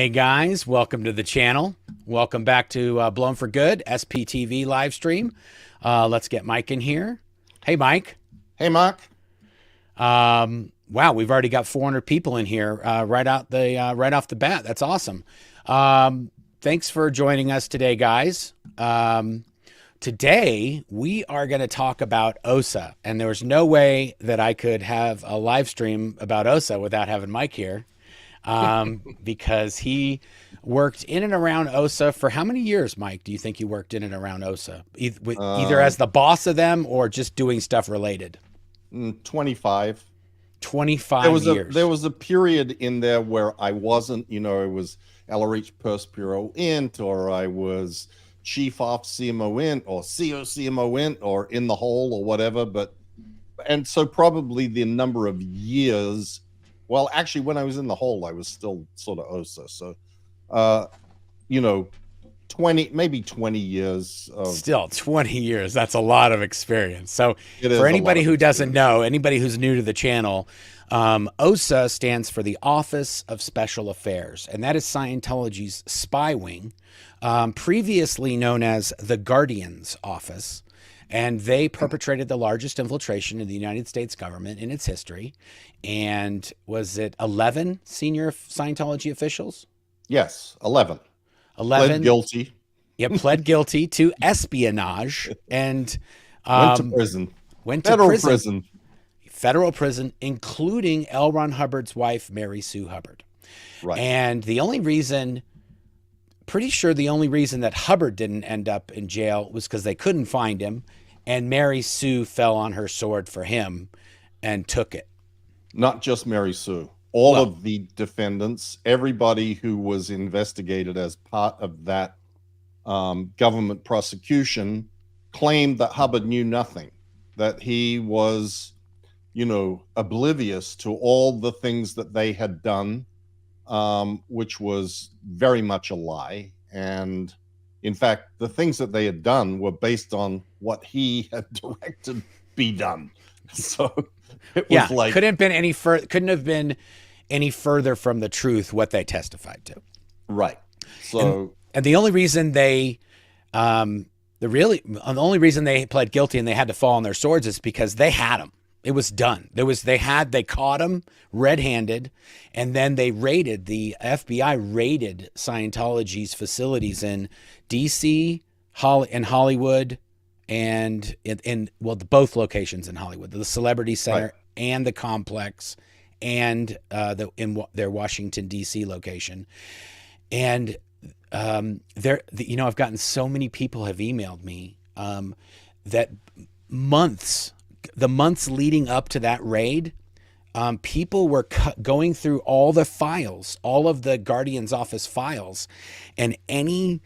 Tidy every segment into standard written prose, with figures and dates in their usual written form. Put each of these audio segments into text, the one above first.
Hey guys, welcome to the channel. Welcome back to Blown for Good, SPTV live stream. Let's get Mike in here. Hey Mike. Hey Mark. Wow, we've already got 400 people in here right off the bat. That's awesome. Thanks for joining us today, guys. Today we are going to talk about OSA, and there was no way that I could have a live stream about OSA without having Mike here. Because he worked in and around OSA for how many years, Mike? Do you think you worked in and around OSA, either as the boss of them or just doing stuff related? 25. 25 years. There was a period in there where I wasn't, it was LRH Purse Bureau Int, or I was Chief Off CMO Int, or CO CMO Int, or in the hole, or whatever. And so probably the number of years. Well, actually, when I was in the hole, I was still sort of OSA. So, 20 years. Still 20 years. That's a lot of experience. So for anybody who doesn't know, anybody who's new to the channel, OSA stands for the Office of Special Affairs, and that is Scientology's spy wing, previously known as the Guardian's Office. And they perpetrated the largest infiltration in the United States government in its history. And was it 11 senior Scientology officials? Yes, 11. 11. Pled guilty. Yeah, pled guilty to espionage and went to prison. Federal prison, including L. Ron Hubbard's wife, Mary Sue Hubbard. Right. And pretty sure the only reason that Hubbard didn't end up in jail was because they couldn't find him, and Mary Sue fell on her sword for him and took it. Not just Mary Sue. All of the defendants, everybody who was investigated as part of that government prosecution, claimed that Hubbard knew nothing, that he was, oblivious to all the things that they had done, which was very much a lie. And in fact, the things that they had done were based on what he had directed be done. So it was couldn't have been any further from the truth what they testified to. Right. So and the only reason the only reason they pled guilty and they had to fall on their swords is because they had him. It was done. They caught him red-handed, and then the FBI raided Scientology's facilities in DC, and Hollywood, and in both locations in Hollywood, the Celebrity Center, right, and the complex, and in their Washington DC location. And I've gotten so many people have emailed me that the months leading up to that raid, people were going through all the files, all of the Guardian's Office files, and any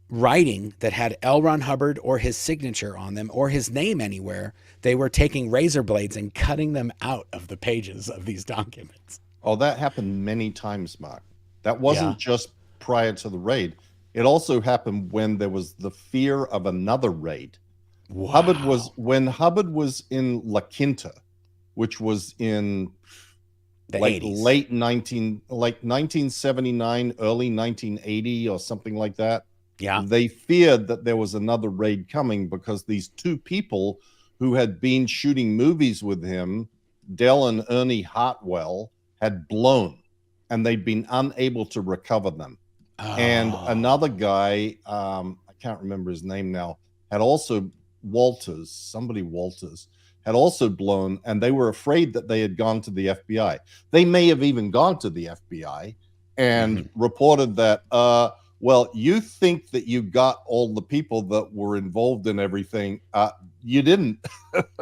writing that had L. Ron Hubbard or his signature on them or his name anywhere, they were taking razor blades and cutting them out of the pages of these documents. Oh, that happened many times, Mark. That wasn't just prior to the raid. It also happened when there was the fear of another raid. Wow. When Hubbard was in La Quinta, which was in the 80s. late 1979, early 1980 or something like that. Yeah. They feared that there was another raid coming because these two people who had been shooting movies with him, Del and Ernie Hartwell, had blown, and they'd been unable to recover them. Oh. And another guy, I can't remember his name now, had also Walters had also blown, and they were afraid that they had gone to the FBI. They may have even gone to the FBI and reported that, well, you think that you got all the people that were involved in everything. You didn't.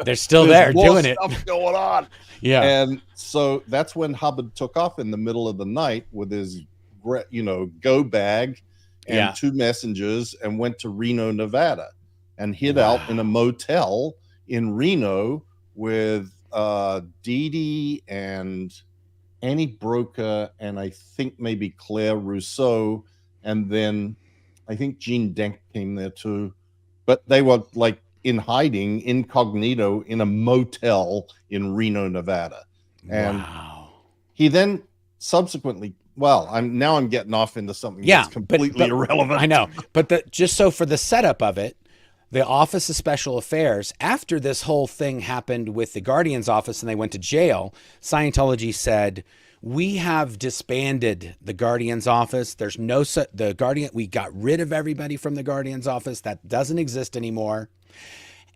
They're still there doing it. Stuff going on. Yeah. And so that's when Hubbard took off in the middle of the night with his, go bag and two messengers and went to Reno, Nevada, and hid out in a motel in Reno with Dee Dee and Annie Broker, and I think maybe Claire Rousseau, and then I think Gene Denk came there too. But they were like in hiding, incognito, in a motel in Reno, Nevada. And he then subsequently well, I'm getting off into something Yeah, that's completely irrelevant. I know. But just so for the setup of it, the Office of Special Affairs, after this whole thing happened with the Guardian's office and they went to jail, Scientology said, we have disbanded the Guardian's office. There's no, the Guardian, we got rid of everybody from the Guardian's office. That doesn't exist anymore.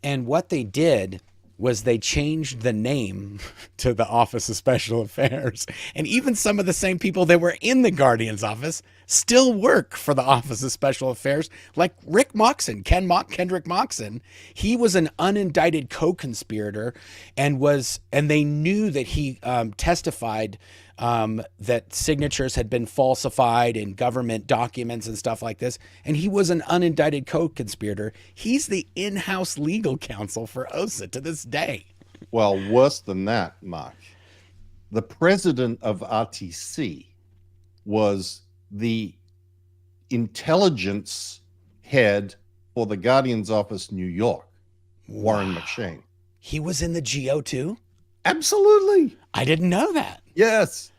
And what they did was they changed the name to the Office of Special Affairs. And even some of the same people that were in the Guardian's office still work for the Office of Special Affairs, like Rick Moxon, Kendrick Moxon. He was an unindicted co-conspirator and they knew that he testified that signatures had been falsified in government documents and stuff like this. And he was an unindicted co-conspirator. He's the in-house legal counsel for OSA to this day. Well, worse than that, Mark. The president of RTC was the intelligence head for the Guardian's office, New York, Warren McShane. He was in the GO too? Absolutely. I didn't know that. Yes.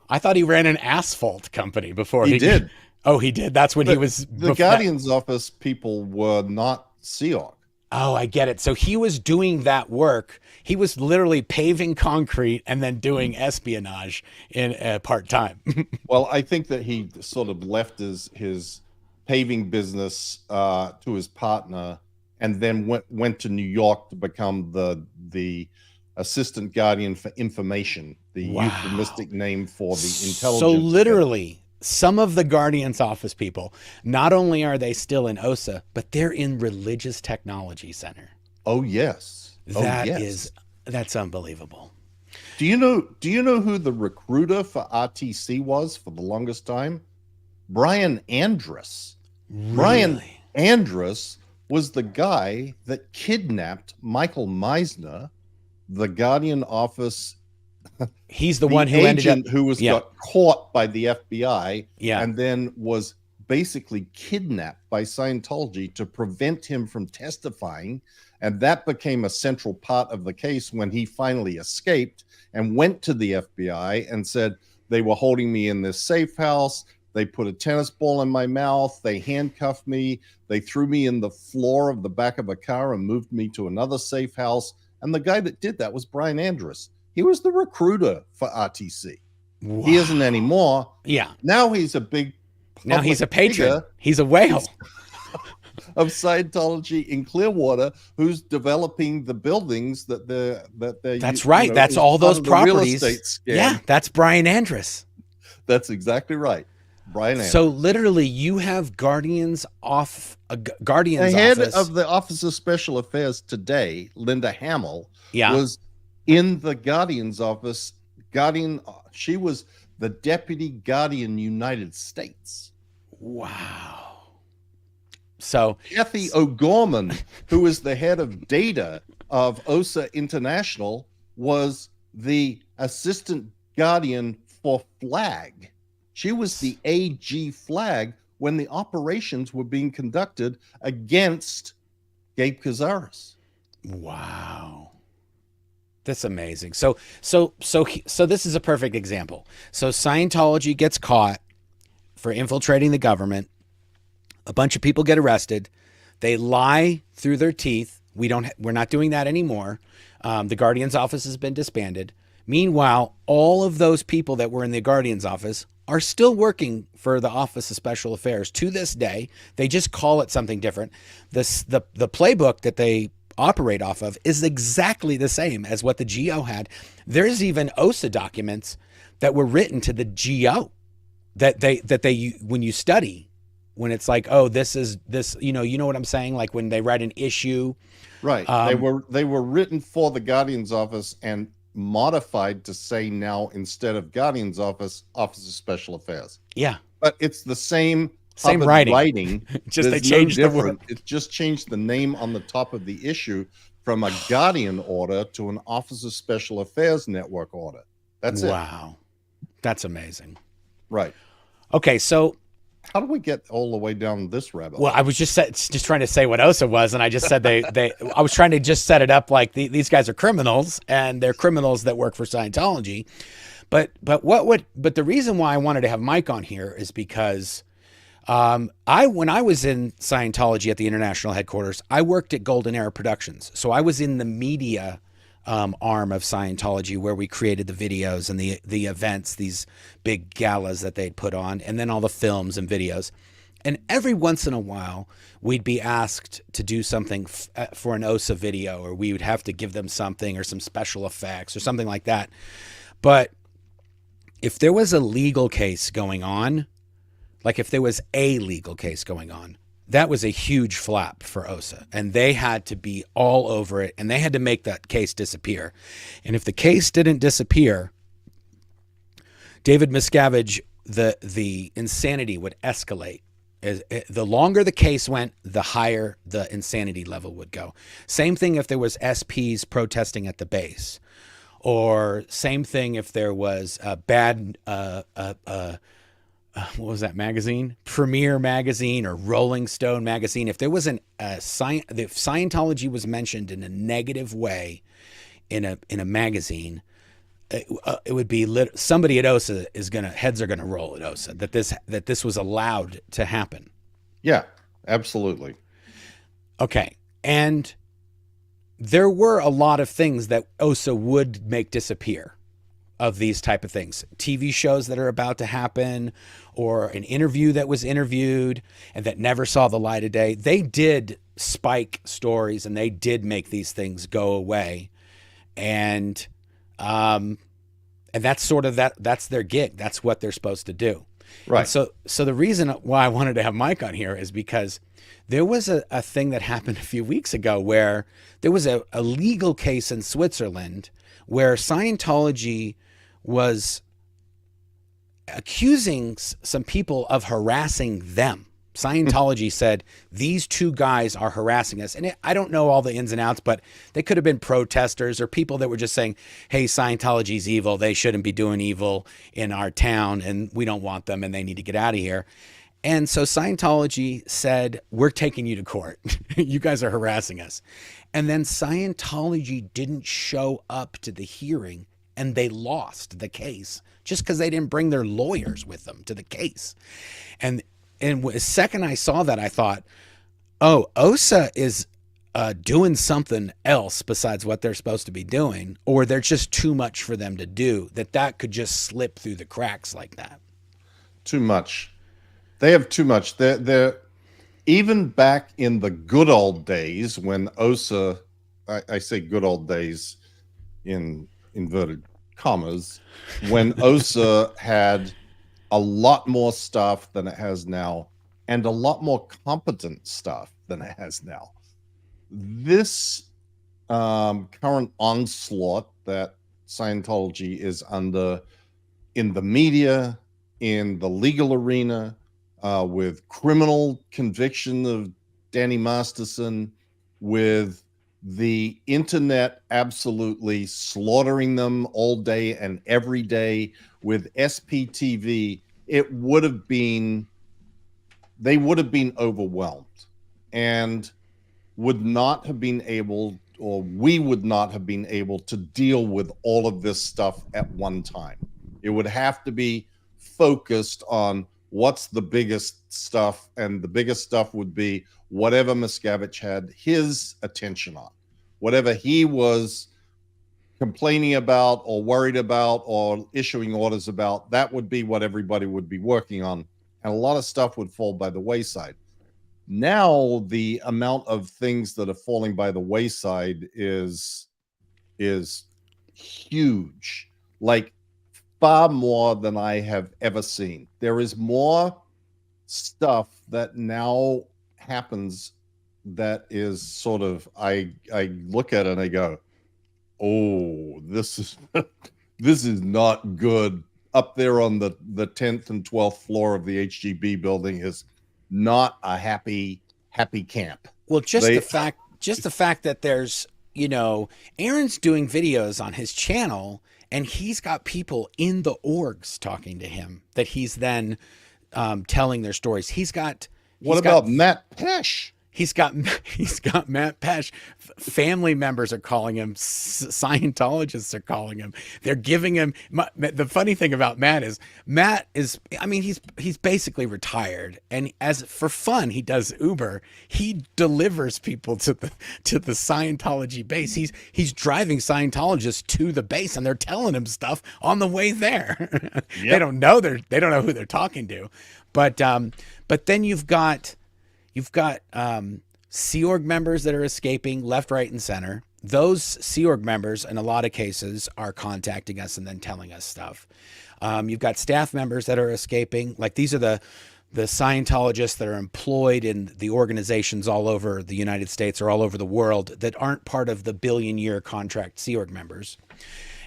I thought he ran an asphalt company before. He did. Oh, he did. That's when he was. The Guardian's office people were not Sea Org. Oh, I get it. So he was doing that work. He was literally paving concrete and then doing espionage in part-time. Well, I think that he sort of left his paving business to his partner and then went to New York to become the assistant guardian for information, the euphemistic name for the intelligence. So literally, some of the Guardian's office people, not only are they still in OSA, but they're in Religious Technology Center. Oh, yes. That's unbelievable. Do you know who the recruiter for RTC was for the longest time? Brian Andrus. Really? Brian Andrus was the guy that kidnapped Michael Meisner, the Guardian office. He's the one who ended up got caught by the FBI, yeah, and then was basically kidnapped by Scientology to prevent him from testifying. And that became a central part of the case when he finally escaped and went to the FBI and said, they were holding me in this safe house. They put a tennis ball in my mouth. They handcuffed me. They threw me in the floor of the back of a car and moved me to another safe house. And the guy that did that was Brian Andrus. He was the recruiter for RTC. Wow. He isn't anymore. Yeah. Now he's a big. Now he's a patron. He's a whale of Scientology in Clearwater, who's developing the buildings that they're. That's right. You know, that's all those properties. Yeah, that's Brian Andrus. That's exactly right. Brian Andrus. So literally, you have Guardians office. The head of the Office of Special Affairs today, Linda Hamill, was in the Guardian's office. She was the Deputy Guardian United States. Wow. So Kathy O'Gorman, who is the head of data of OSA International, was the Assistant Guardian for Flag. She was the AG Flag when the operations were being conducted against Gabe Cazares. Wow. That's amazing. So this is a perfect example. So Scientology gets caught for infiltrating the government. A bunch of people get arrested. They lie through their teeth. We're not doing that anymore. The Guardian's office has been disbanded. Meanwhile, all of those people that were in the Guardian's office are still working for the Office of Special Affairs to this day. They just call it something different. The playbook that they operate off of is exactly the same as what the GO had. There's even OSA documents that were written to the GO that they when you study, when it's like, oh, this is this, you know what I'm saying? Like when they write an issue. Right. They were written for the Guardian's office and modified to say now, instead of Guardian's office, Office of Special Affairs. Yeah. But it's the same writing. Just they changed the word. It just changed the name on the top of the issue from a Guardian order to an Office of Special Affairs network order. That's it. Wow. That's amazing. Right. Okay, so how do we get all the way down this rabbit hole? Well, I was just trying to say what OSA was, and I just said I was trying to just set it up like these guys are criminals, and they're criminals that work for Scientology. But the reason why I wanted to have Mike on here is because when I was in Scientology at the international headquarters, I worked at Golden Era Productions, so I was in the media arm of Scientology, where we created the videos and the events, these big galas that they'd put on, and then all the films and videos. And every once in a while, we'd be asked to do something for an OSA video, or we would have to give them something or some special effects or something like that. But if there was a legal case going on, like if there was a legal case going on, that was a huge flap for OSA, and they had to be all over it, and they had to make that case disappear. And if the case didn't disappear, David Miscavige, the insanity would escalate. The longer the case went, the higher the insanity level would go. Same thing if there was SPs protesting at the base, or same thing if there was a bad what was that magazine? Premiere magazine or Rolling Stone magazine. If there was if Scientology was mentioned in a negative way in a magazine, it would be somebody at OSA heads are gonna roll at OSA that this was allowed to happen. Yeah, absolutely. Okay, and there were a lot of things that OSA would make disappear of these type of things. TV shows that are about to happen, or an interview that was interviewed and that never saw the light of day. They did spike stories, and they did make these things go away. And that's sort of that's their gig. That's what they're supposed to do. Right. And so the reason why I wanted to have Mike on here is because there was a thing that happened a few weeks ago where there was a legal case in Switzerland where Scientology was accusing some people of harassing them. Scientology said, these two guys are harassing us. And I don't know all the ins and outs, but they could have been protesters or people that were just saying, hey, Scientology's evil. They shouldn't be doing evil in our town, and we don't want them, and they need to get out of here. And so Scientology said, we're taking you to court. You guys are harassing us. And then Scientology didn't show up to the hearing, and they lost the case just because they didn't bring their lawyers with them to the case. And the second I saw that, I thought, oh, OSA is doing something else besides what they're supposed to be doing, or they're just too much for them to do, that could just slip through the cracks like that. Too much. They have too much. They're even back in the good old days when OSA, I say good old days in inverted commas, when OSA had a lot more stuff than it has now, and a lot more competent stuff than it has now. This current onslaught that Scientology is under in the media, in the legal arena, with criminal conviction of Danny Masterson, with the internet absolutely slaughtering them all day and every day, with SPTV, they would have been overwhelmed and would not have been able, or we would not have been able to deal with all of this stuff at one time. It would have to be focused on what's the biggest stuff, and the biggest stuff would be whatever Miscavige had his attention on, whatever he was complaining about or worried about or issuing orders about. That would be what everybody would be working on, and a lot of stuff would fall by the wayside. Now the amount of things that are falling by the wayside is huge, like far more than I have ever seen. There is more stuff that now happens that is sort of, I look at it and I go, oh, this is this is not good. Up there on the 10th and 12th floor of the HGB building is not a happy camp. Well, just the fact that there's, Aaron's doing videos on his channel, and he's got people in the orgs talking to him that he's then telling their stories. What about Matt Pesh? He's got Matt Pesh. Family members are calling him. Scientologists are calling him. They're giving him. The funny thing about Matt is, I mean, he's basically retired, and as for fun, he does Uber. He delivers people to the Scientology base. He's driving Scientologists to the base, and they're telling him stuff on the way there. Yep. They don't know who they're talking to, but then you've got Sea Org members that are escaping left, right, and center. Those Sea Org members, in a lot of cases, are contacting us and then telling us stuff. You've got staff members that are escaping. Like, these are the Scientologists that are employed in the organizations all over the United States or all over the world that aren't part of the billion-year contract Sea Org members.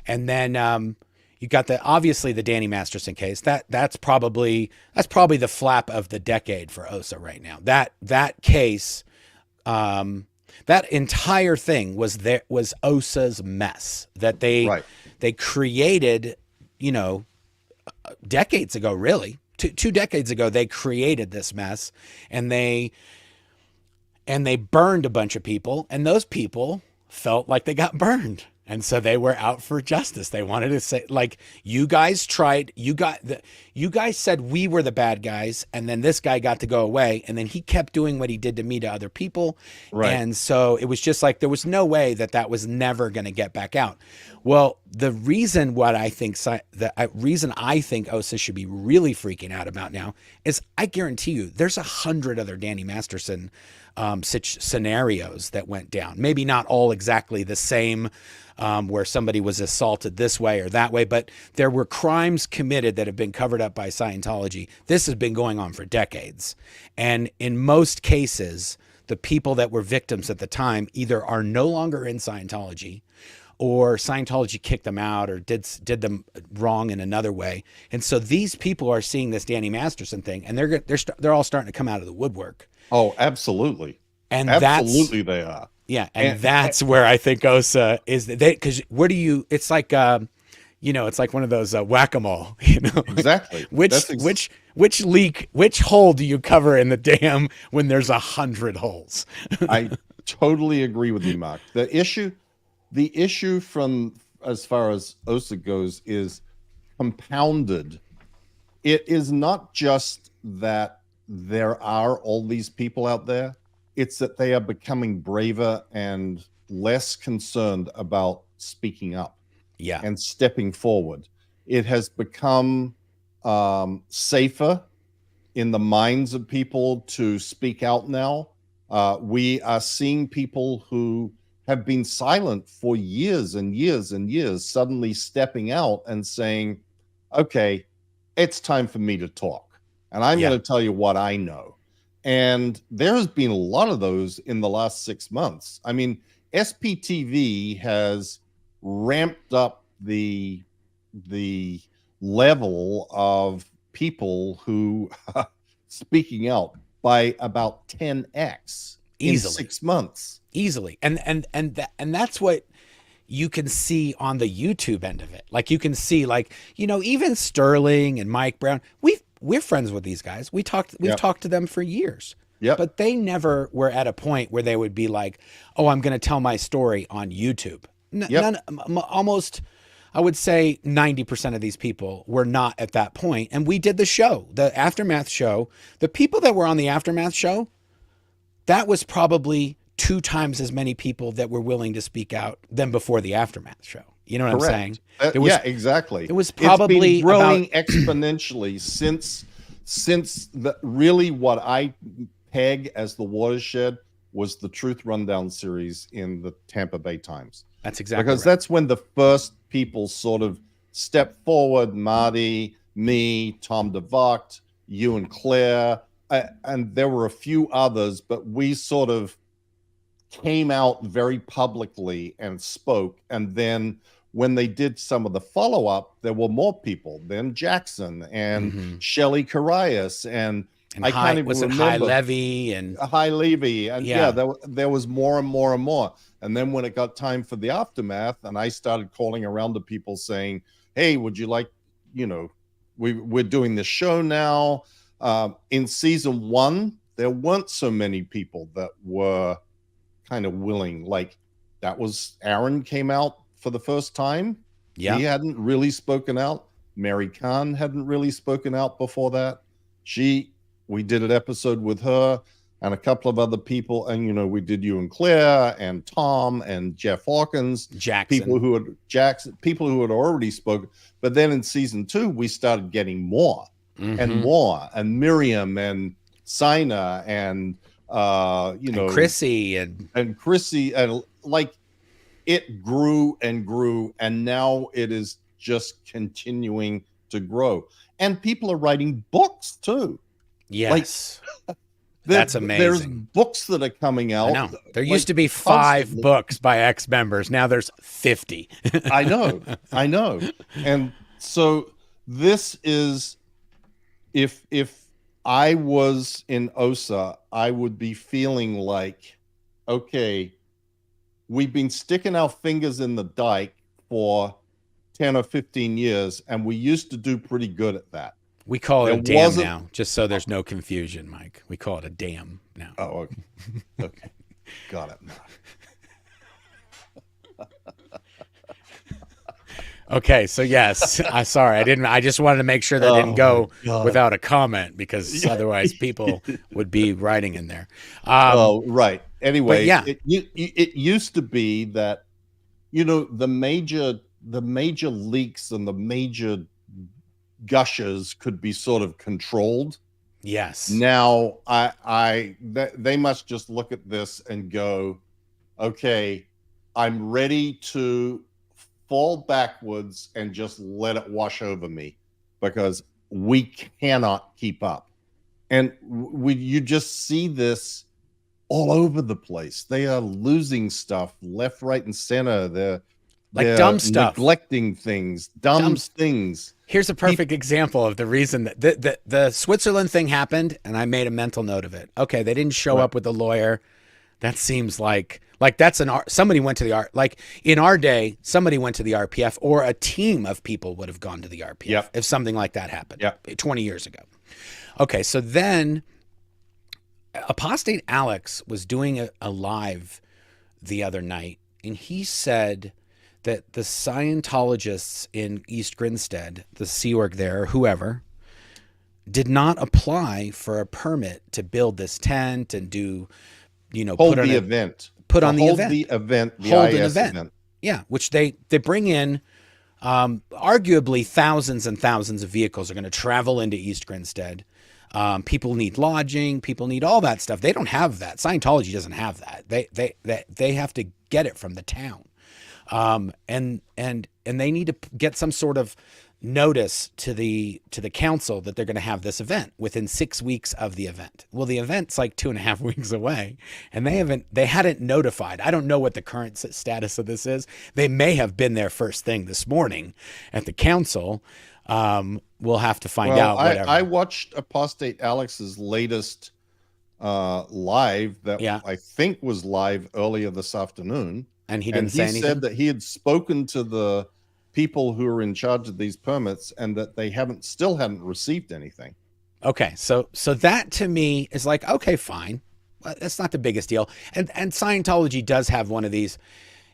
And then you got obviously the Danny Masterson case. That's probably the flap of the decade for OSA right now. That case, that entire thing was OSA's mess that they created, decades ago, really. Two decades ago, they created this mess, and they burned a bunch of people, and those people felt like they got burned. And so they were out for justice. They wanted to say, like, you guys said we were the bad guys, and then this guy got to go away, and then he kept doing what he did to me to other people. Right. And so it was just like, there was no way that was never going to get back out. Well, the reason I think OSA should be really freaking out about now is, I guarantee you there's 100 other Danny Masterson such scenarios that went down. Maybe not all exactly the same, where somebody was assaulted this way or that way, but there were crimes committed that have been covered up by Scientology. This has been going on for decades. And in most cases, the people that were victims at the time either are no longer in Scientology, or Scientology kicked them out or did them wrong in another way. And so these people are seeing this Danny Masterson thing, and they're all starting to come out of the woodwork. Oh, absolutely. And absolutely they are. Yeah. And that's where I think OSA is, because it's like, it's like one of those whack-a-mole, Exactly. Which hole do you cover in the dam when there's 100 holes? I totally agree with you, Mark. The issue from, as far as OSA goes, is compounded. It is not just that there are all these people out there. It's that they are becoming braver and less concerned about speaking up and stepping forward. It has become safer in the minds of people to speak out now. We are seeing people who have been silent for years and years and years suddenly stepping out and saying, okay, it's time for me to talk. And I'm going to tell you what I know. And there has been a lot of those in the last 6 months. I mean, SPTV has ramped up the level of people who are speaking out by about 10x in 6 months. Easily. And that's what you can see on the YouTube end of it. Like, you can see, like, even Sterling and Mike Brown, we're friends with these guys. We've talked to them for years. Yep. But they never were at a point where they would be like, oh, I'm going to tell my story on YouTube. Almost, I would say 90% of these people were not at that point. And we did the show, the Aftermath show. The people that were on the Aftermath show, that was probably 2 times as many people that were willing to speak out than before the Aftermath show. You know what Correct. I'm saying? Exactly. It was probably growing exponentially since really what I peg as the watershed was the Truth Rundown series in the Tampa Bay Times. That's exactly because right. That's when the first people sort of stepped forward. Marty, me, Tom DeVocht, you and Claire, and there were a few others, but we sort of came out very publicly and spoke. And then when they did some of the follow-up, there were more people. Then Jackson and Shelley Carias and I can't even remember. High Levy and there was more and more and more. And then when it got time for the Aftermath, and I started calling around to people saying, "Hey, would you like, we're doing this show now. In season 1, there weren't so many people that were kind of willing. Like, that was Aaron came out for the first time. Yeah. He hadn't really spoken out. Mary Khan hadn't really spoken out before that. We did an episode with her and a couple of other people, and we did you and Claire and Tom and Jeff Hawkins, Jackson, people who had already spoken. But then in season 2, we started getting more and more, and Miriam and Sina and and Chrissy and Chrissy, and like it grew and grew, and now it is just continuing to grow. And people are writing books too. Yes. That's amazing. There's books that are coming out. I know. There used to be 5 books by ex-members. Now there's 50. I know. And so this is, if I was in OSA, I would be feeling like, okay, we've been sticking our fingers in the dike for 10 or 15 years, and we used to do pretty good at that. We call it a dam now, just so there's no confusion, Mike. We call it a dam now. Oh, okay. Okay. Got it. Okay, so yes, sorry, I just wanted to make sure that didn't go without a comment, because otherwise people would be writing in there. Right. Anyway, yeah, it used to be that, the major leaks and the major gushers could be sort of controlled. Yes. Now they must just look at this and go, okay, I'm ready to fall backwards and just let it wash over me, because we cannot keep up. And you just see this all over the place. They are losing stuff left, right, and center. They're dumb stuff, neglecting things, dumb things. Here's a perfect example of the reason that the Switzerland thing happened, and I made a mental note of it. Okay, they didn't show up with a lawyer. That seems like that's somebody went to the like in our day, somebody went to the RPF, or a team of people would have gone to the RPF if something like that happened 20 years ago. Okay, so then Apostate Alex was doing a live the other night, and he said that the Scientologists in East Grinstead, the Sea Org there, or whoever, did not apply for a permit to build this tent and do, hold the event. Yeah, which they bring in, arguably thousands and thousands of vehicles are going to travel into East Grinstead. People need lodging. People need all that stuff. They don't have that. Scientology doesn't have that. They have to get it from the town. And they need to get some sort of notice to the council that they're going to have this event within 6 weeks of the event. Well, the event's like 2.5 weeks away, and they hadn't notified. I don't know what the current status of this is. They may have been there first thing this morning at the council. We'll have to find out. Whatever. I watched Apostate Alex's latest live that I think was live earlier this afternoon. And he didn't say anything? He said that he had spoken to the people who are in charge of these permits, and that they still hadn't received anything. Okay, so that to me is like, okay, fine. Well, that's not the biggest deal. And Scientology does have one of these.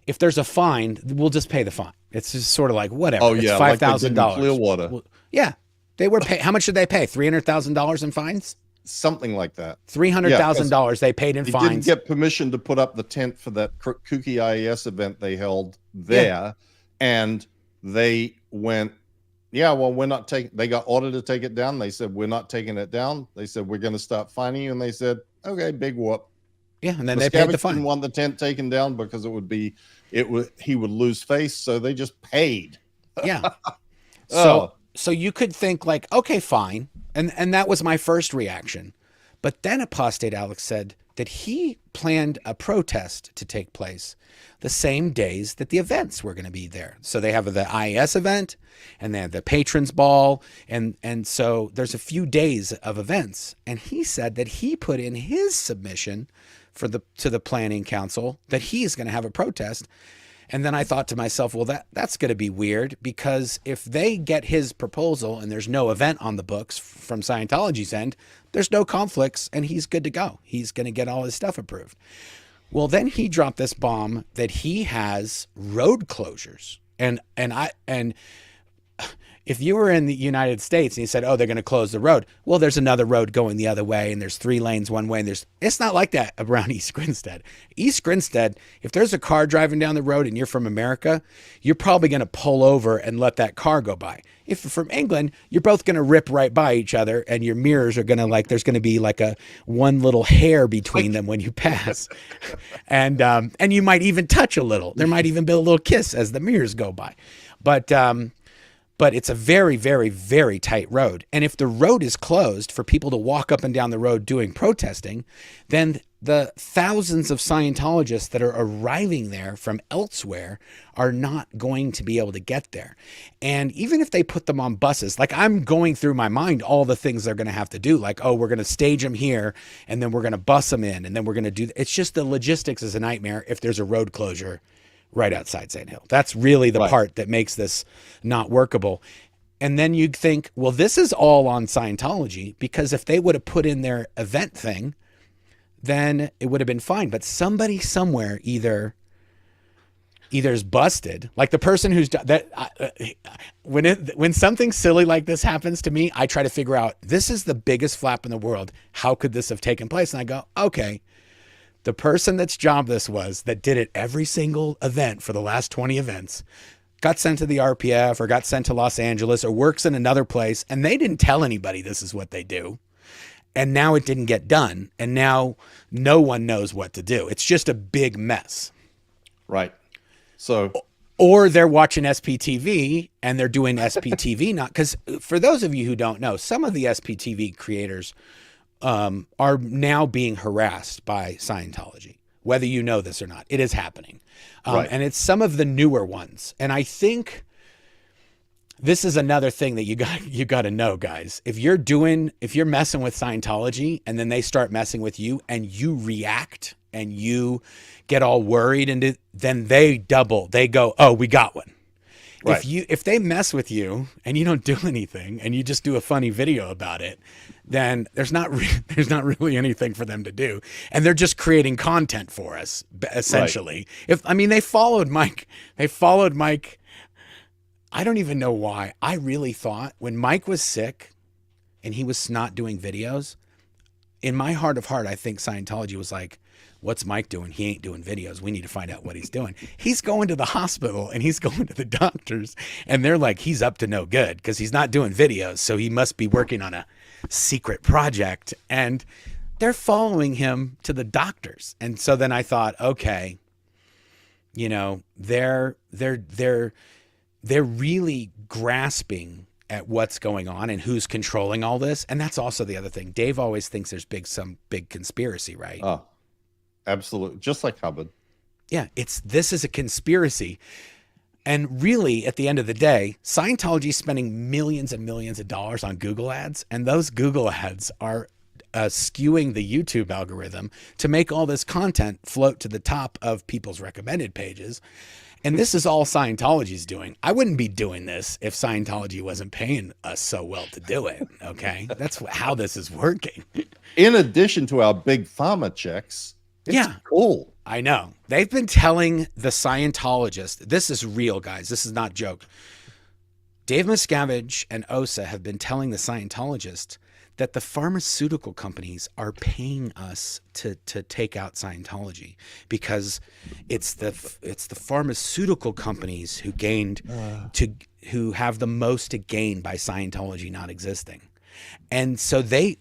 If there's a fine, we'll just pay the fine. It's just sort of like, whatever. Oh, yeah, it's $5,000. Like Clearwater. Well, yeah, they were pay. How much did they pay? $300,000 in fines? Something like that. $300,000 they paid in fines. They didn't get permission to put up the tent for that kooky IAS event they held there, and they went, we're not taking. They got ordered to take it down. They said, we're not taking it down. They said, we're going to start fining you, and they said, okay, big whoop. Yeah, and then they paid the fine. Didn't want the tent taken down because he would lose face, so they just paid. Yeah. So you could think like, okay, fine. And that was my first reaction. But then Apostate Alex said that he planned a protest to take place the same days that the events were going to be there. So they have the IAS event, and they have the patrons ball. And so there's a few days of events. And he said that he put in his submission to the planning council that he is going to have a protest. And then I thought to myself, well, that's going to be weird, because if they get his proposal and there's no event on the books from Scientology's end, there's no conflicts and he's good to go. He's going to get all his stuff approved. Well, then he dropped this bomb that he has road closures. And if you were in the United States and you said, oh, they're going to close the road, well, there's another road going the other way, and there's 3 lanes one way, and it's not like that around East Grinstead. East Grinstead, if there's a car driving down the road and you're from America, you're probably going to pull over and let that car go by. If you're from England, you're both going to rip right by each other, and your mirrors are going to there's going to be like a one little hair between them when you pass. And you might even touch a little. There might even be a little kiss as the mirrors go by. But it's a very, very, very tight road. And if the road is closed for people to walk up and down the road doing protesting, then the thousands of Scientologists that are arriving there from elsewhere are not going to be able to get there. And even if they put them on buses, like, I'm going through my mind all the things they're going to have to do. Like, oh, we're going to stage them here, and then we're going to bus them in, and then we're going to do, it's just the logistics is a nightmare if there's a road closure right outside St. Hill. That's really the part that makes this not workable. And then you'd think, well, this is all on Scientology, because if they would have put in their event thing, then it would have been fine. But somebody somewhere either is busted, like the person who's when something silly like this happens to me, I try to figure out, this is the biggest flap in the world. How could this have taken place? And I go, okay, the person that's job this was, that did it every single event for the last 20 events, got sent to the RPF or got sent to Los Angeles or works in another place, and they didn't tell anybody this is what they do. And now it didn't get done. And now no one knows what to do. It's just a big mess. Right. So, or they're watching SPTV and they're doing SPTV, not because, for those of you who don't know, some of the SPTV creators are now being harassed by Scientology, whether you know this or not. It is happening. Right. And it's some of the newer ones. And I think this is another thing that you got to know, guys. If you're messing with Scientology and then they start messing with you and you react and you get all worried, and then they go, oh, we got one. Right. If they mess with you and you don't do anything and you just do a funny video about it, then there's not really anything for them to do, and they're just creating content for us, essentially. Right. They followed Mike. I don't even know why. I really thought when Mike was sick and he was not doing videos, in my heart of heart, I think Scientology was like, what's Mike doing? He ain't doing videos. We need to find out what he's doing. He's going to the hospital and he's going to the doctors, and they're like, he's up to no good because he's not doing videos. So he must be working on a secret project, and they're following him to the doctors. And so then I thought, okay, they're really grasping at what's going on and who's controlling all this. And that's also the other thing. Dave always thinks there's some big conspiracy, right? Oh, absolutely. Just like Hubbard. Yeah, this is a conspiracy. And really, at the end of the day, Scientology is spending millions and millions of dollars on Google ads, and those Google ads are skewing the YouTube algorithm to make all this content float to the top of people's recommended pages. And this is all Scientology's doing. I wouldn't be doing this if Scientology wasn't paying us so well to do it, okay? That's how this is working. In addition to our big pharma checks, it's cool. I know. They've been telling the Scientologists, this is real, guys. This is not joke. Dave Miscavige and Osa have been telling the Scientologists that the pharmaceutical companies are paying us to take out Scientology, because it's the pharmaceutical companies who have the most to gain by Scientology not existing. And so and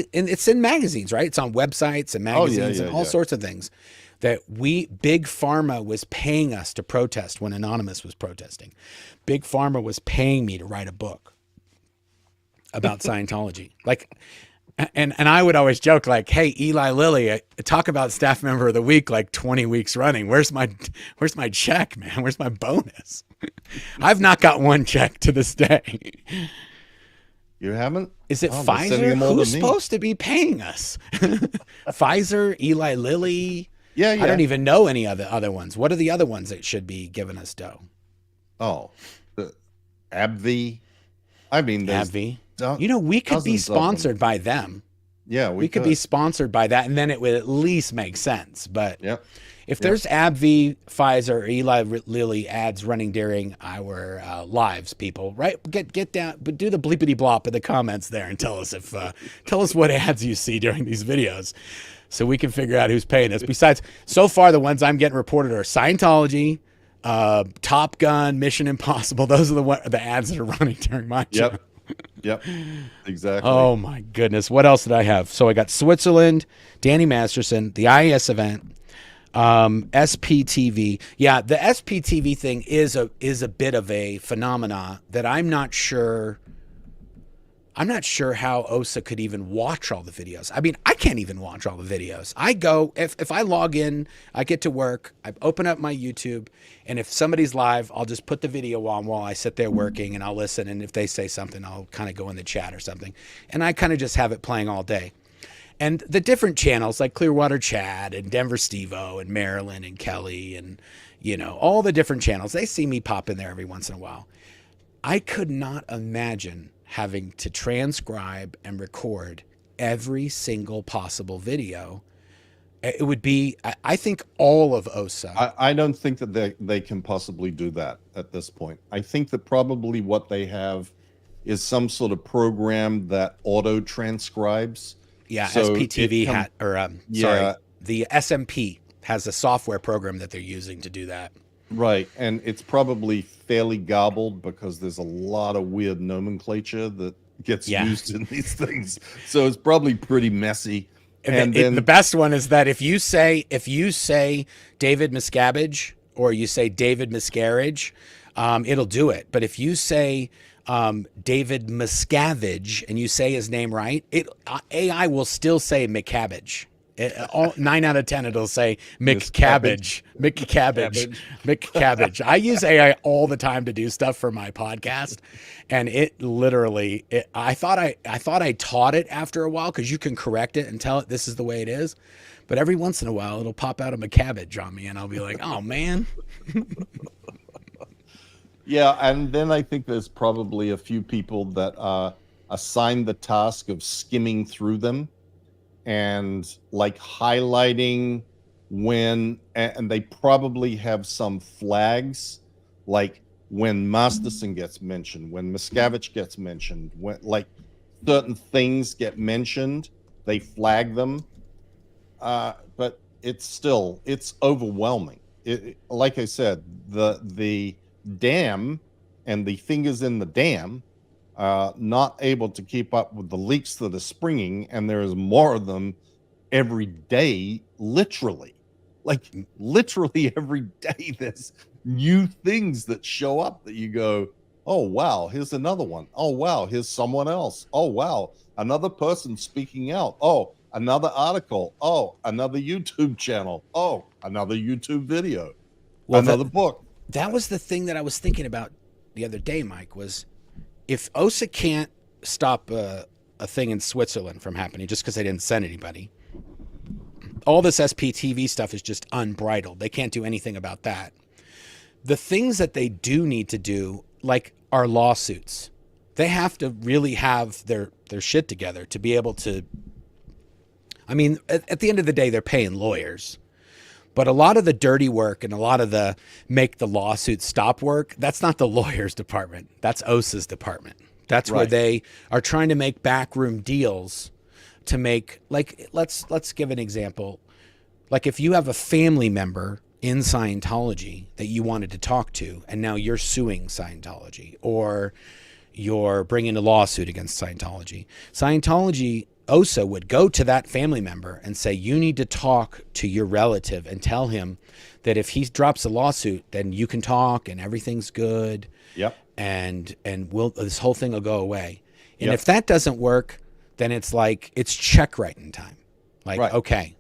it's in magazines, right? It's on websites and magazines and all sorts of things, that Big Pharma was paying us to protest when Anonymous was protesting. Big Pharma was paying me to write a book about Scientology. And I would always joke, like, hey, Eli Lilly, talk about staff member of the week, like 20 weeks running. Where's my check, man? Where's my bonus? I've not got one check to this day. You haven't? Is it Pfizer? Who's supposed to be paying us? Pfizer, Eli Lilly. Yeah, I don't even know any of the other ones. What are the other ones that should be giving us dough? Oh, the AbbVie. I mean, there's AbbVie. We could be sponsored by them. Yeah, we could be sponsored by that, and then it would at least make sense. But if there's AbbVie, Pfizer, or Eli Lilly ads running during our lives, people, right? Get down, but do the bleepity blop in the comments there and tell us tell us what ads you see during these videos, so we can figure out who's paying us. Besides, so far the ones I'm getting reported are Scientology, Top Gun, Mission Impossible. Those are the ads that are running during my channel. Yep, exactly. Oh my goodness. What else did I have? So I got Switzerland, Danny Masterson, the IAS event, SPTV. Yeah, the SPTV thing is a bit of a phenomena that I'm not sure how OSA could even watch all the videos. I mean, I can't even watch all the videos. I go, if I log in, I get to work, I open up my YouTube, and if somebody's live, I'll just put the video on while I sit there working, and I'll listen, and if they say something, I'll kind of go in the chat or something. And I kind of just have it playing all day. And the different channels like Clearwater Chad and Denver Steve-O and Marilyn and Kelly and, all the different channels, they see me pop in there every once in a while. I could not imagine having to transcribe and record every single possible video. It would be, I think, all of OSA. I don't think that they can possibly do that at this point. I think that probably what they have is some sort of program that auto transcribes. Yeah, so SPTV the SMP has a software program that they're using to do that. Right, and it's probably fairly garbled because there's a lot of weird nomenclature that gets used in these things. So it's probably pretty messy. And then the best one is that if you say David Miscavige or you say David Miscarriage, it'll do it. But if you say David Miscavige and you say his name right, AI will still say McCabbage. 9 out of 10 it'll say McCabbage. I use AI all the time to do stuff for my podcast, and it literally I thought I taught it after a while, because you can correct it and tell it this is the way it is, but every once in a while it'll pop out a McCabbage on me and I'll be like, oh man. Yeah, and then I think there's probably a few people that are assigned the task of skimming through them and like highlighting and they probably have some flags, like when Masterson gets mentioned, when Miscavige gets mentioned, when like certain things get mentioned, they flag them. But it's overwhelming. Like I said, the dam and the fingers in the dam not able to keep up with the leaks that are springing, and there is more of them every day, literally every day. There's new things that show up that you go, oh wow, here's another one. Oh wow, here's someone else. Oh wow, another person speaking out. Oh, another article. Oh, another YouTube channel. Oh, another YouTube video. Well, another book. That was the thing that I was thinking about the other day, Mike, was if OSA can't stop a thing in Switzerland from happening just because they didn't send anybody, all this SPTV stuff is just unbridled. They can't do anything about that. The things that they do need to do, like our lawsuits, they have to really have their shit together to be able to, I mean, at the end of the day, they're paying lawyers. But a lot of the dirty work and a lot of the make the lawsuit stop work, that's not the lawyer's department. That's OSA's department. That's where they are trying to make backroom deals to make, like, let's give an example. Like if you have a family member in Scientology that you wanted to talk to, and now you're suing Scientology, or you're bringing a lawsuit against Scientology. OSA would go to that family member and say, you need to talk to your relative and tell him that if he drops a lawsuit, then you can talk and everything's good. Yep. And this whole thing will go away. And if that doesn't work, then it's like, it's check writing time. Like, okay,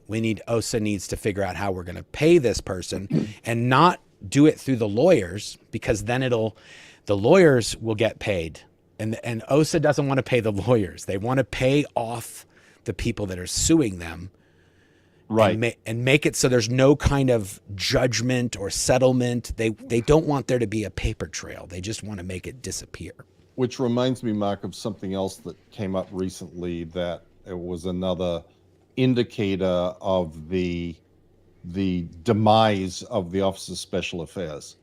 OSA needs to figure out how we're going to pay this person and not do it through the lawyers, because then the lawyers will get paid. And OSA doesn't want to pay the lawyers. They want to pay off the people that are suing them. Right. and make it so there's no kind of judgment or settlement. They don't want there to be a paper trail. They just want to make it disappear. Which reminds me, Mark, of something else that came up recently, that it was another indicator of the demise of the Office of Special Affairs,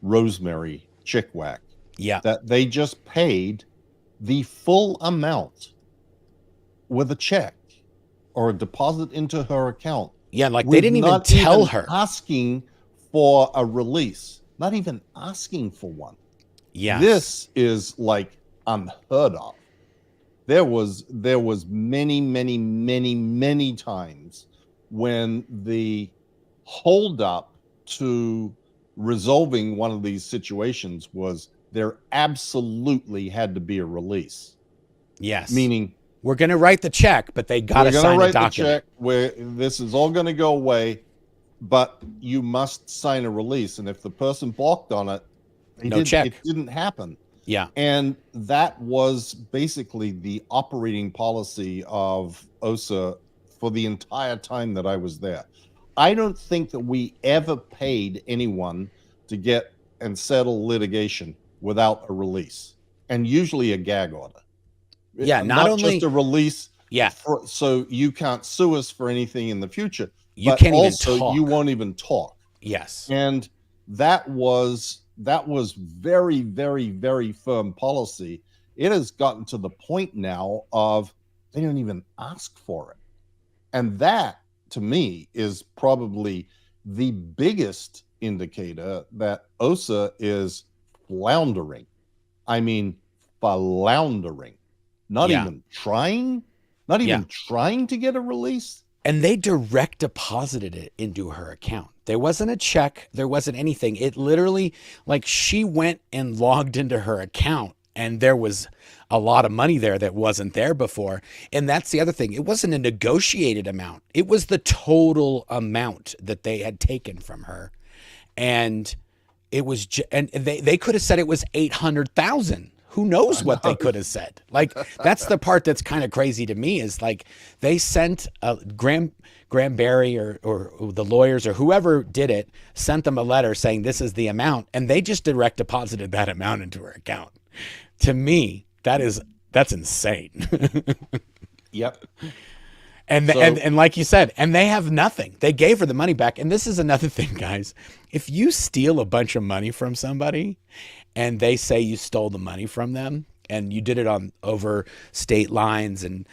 Rosemary Chickwack. Yeah. That they just paid the full amount with a check or a deposit into her account. Yeah, like they didn't even tell her. Asking for a release, not even asking for one. Yeah. This is like unheard of. There was many, many, many, many times when the holdup to resolving one of these situations was there absolutely had to be a release. Yes. Meaning, we're going to write the check, but they got to sign a document. The check where this is all going to go away, but you must sign a release. And if the person balked on it, check. It didn't happen. Yeah. And that was basically the operating policy of OSA for the entire time that I was there. I don't think that we ever paid anyone to get and settle litigation without a release, and usually a gag order. Yeah, not only just a release. Yeah. So you can't sue us for anything in the future. You but can't also even talk. You won't even talk. Yes. And that was very, very, very firm policy. It has gotten to the point now of they don't even ask for it. And that, to me, is probably the biggest indicator that OSA is floundering. I mean, floundering. Not even trying to get a release. And they direct deposited it into her account. There wasn't a check. There wasn't anything. It literally, like, she went and logged into her account, and there was a lot of money there that wasn't there before. And that's the other thing. It wasn't a negotiated amount. It was the total amount that they had taken from her. And it was, and they could have said it was 800,000. Who knows what they could have said? Like, that's the part that's kind of crazy to me, is like they sent Graham Barry or the lawyers or whoever did it, sent them a letter saying this is the amount, and they just direct deposited that amount into her account. To me, that's insane. Yep. And like you said, and they have nothing. They gave her the money back. And this is another thing, guys. If you steal a bunch of money from somebody and they say you stole the money from them and you did it over state lines and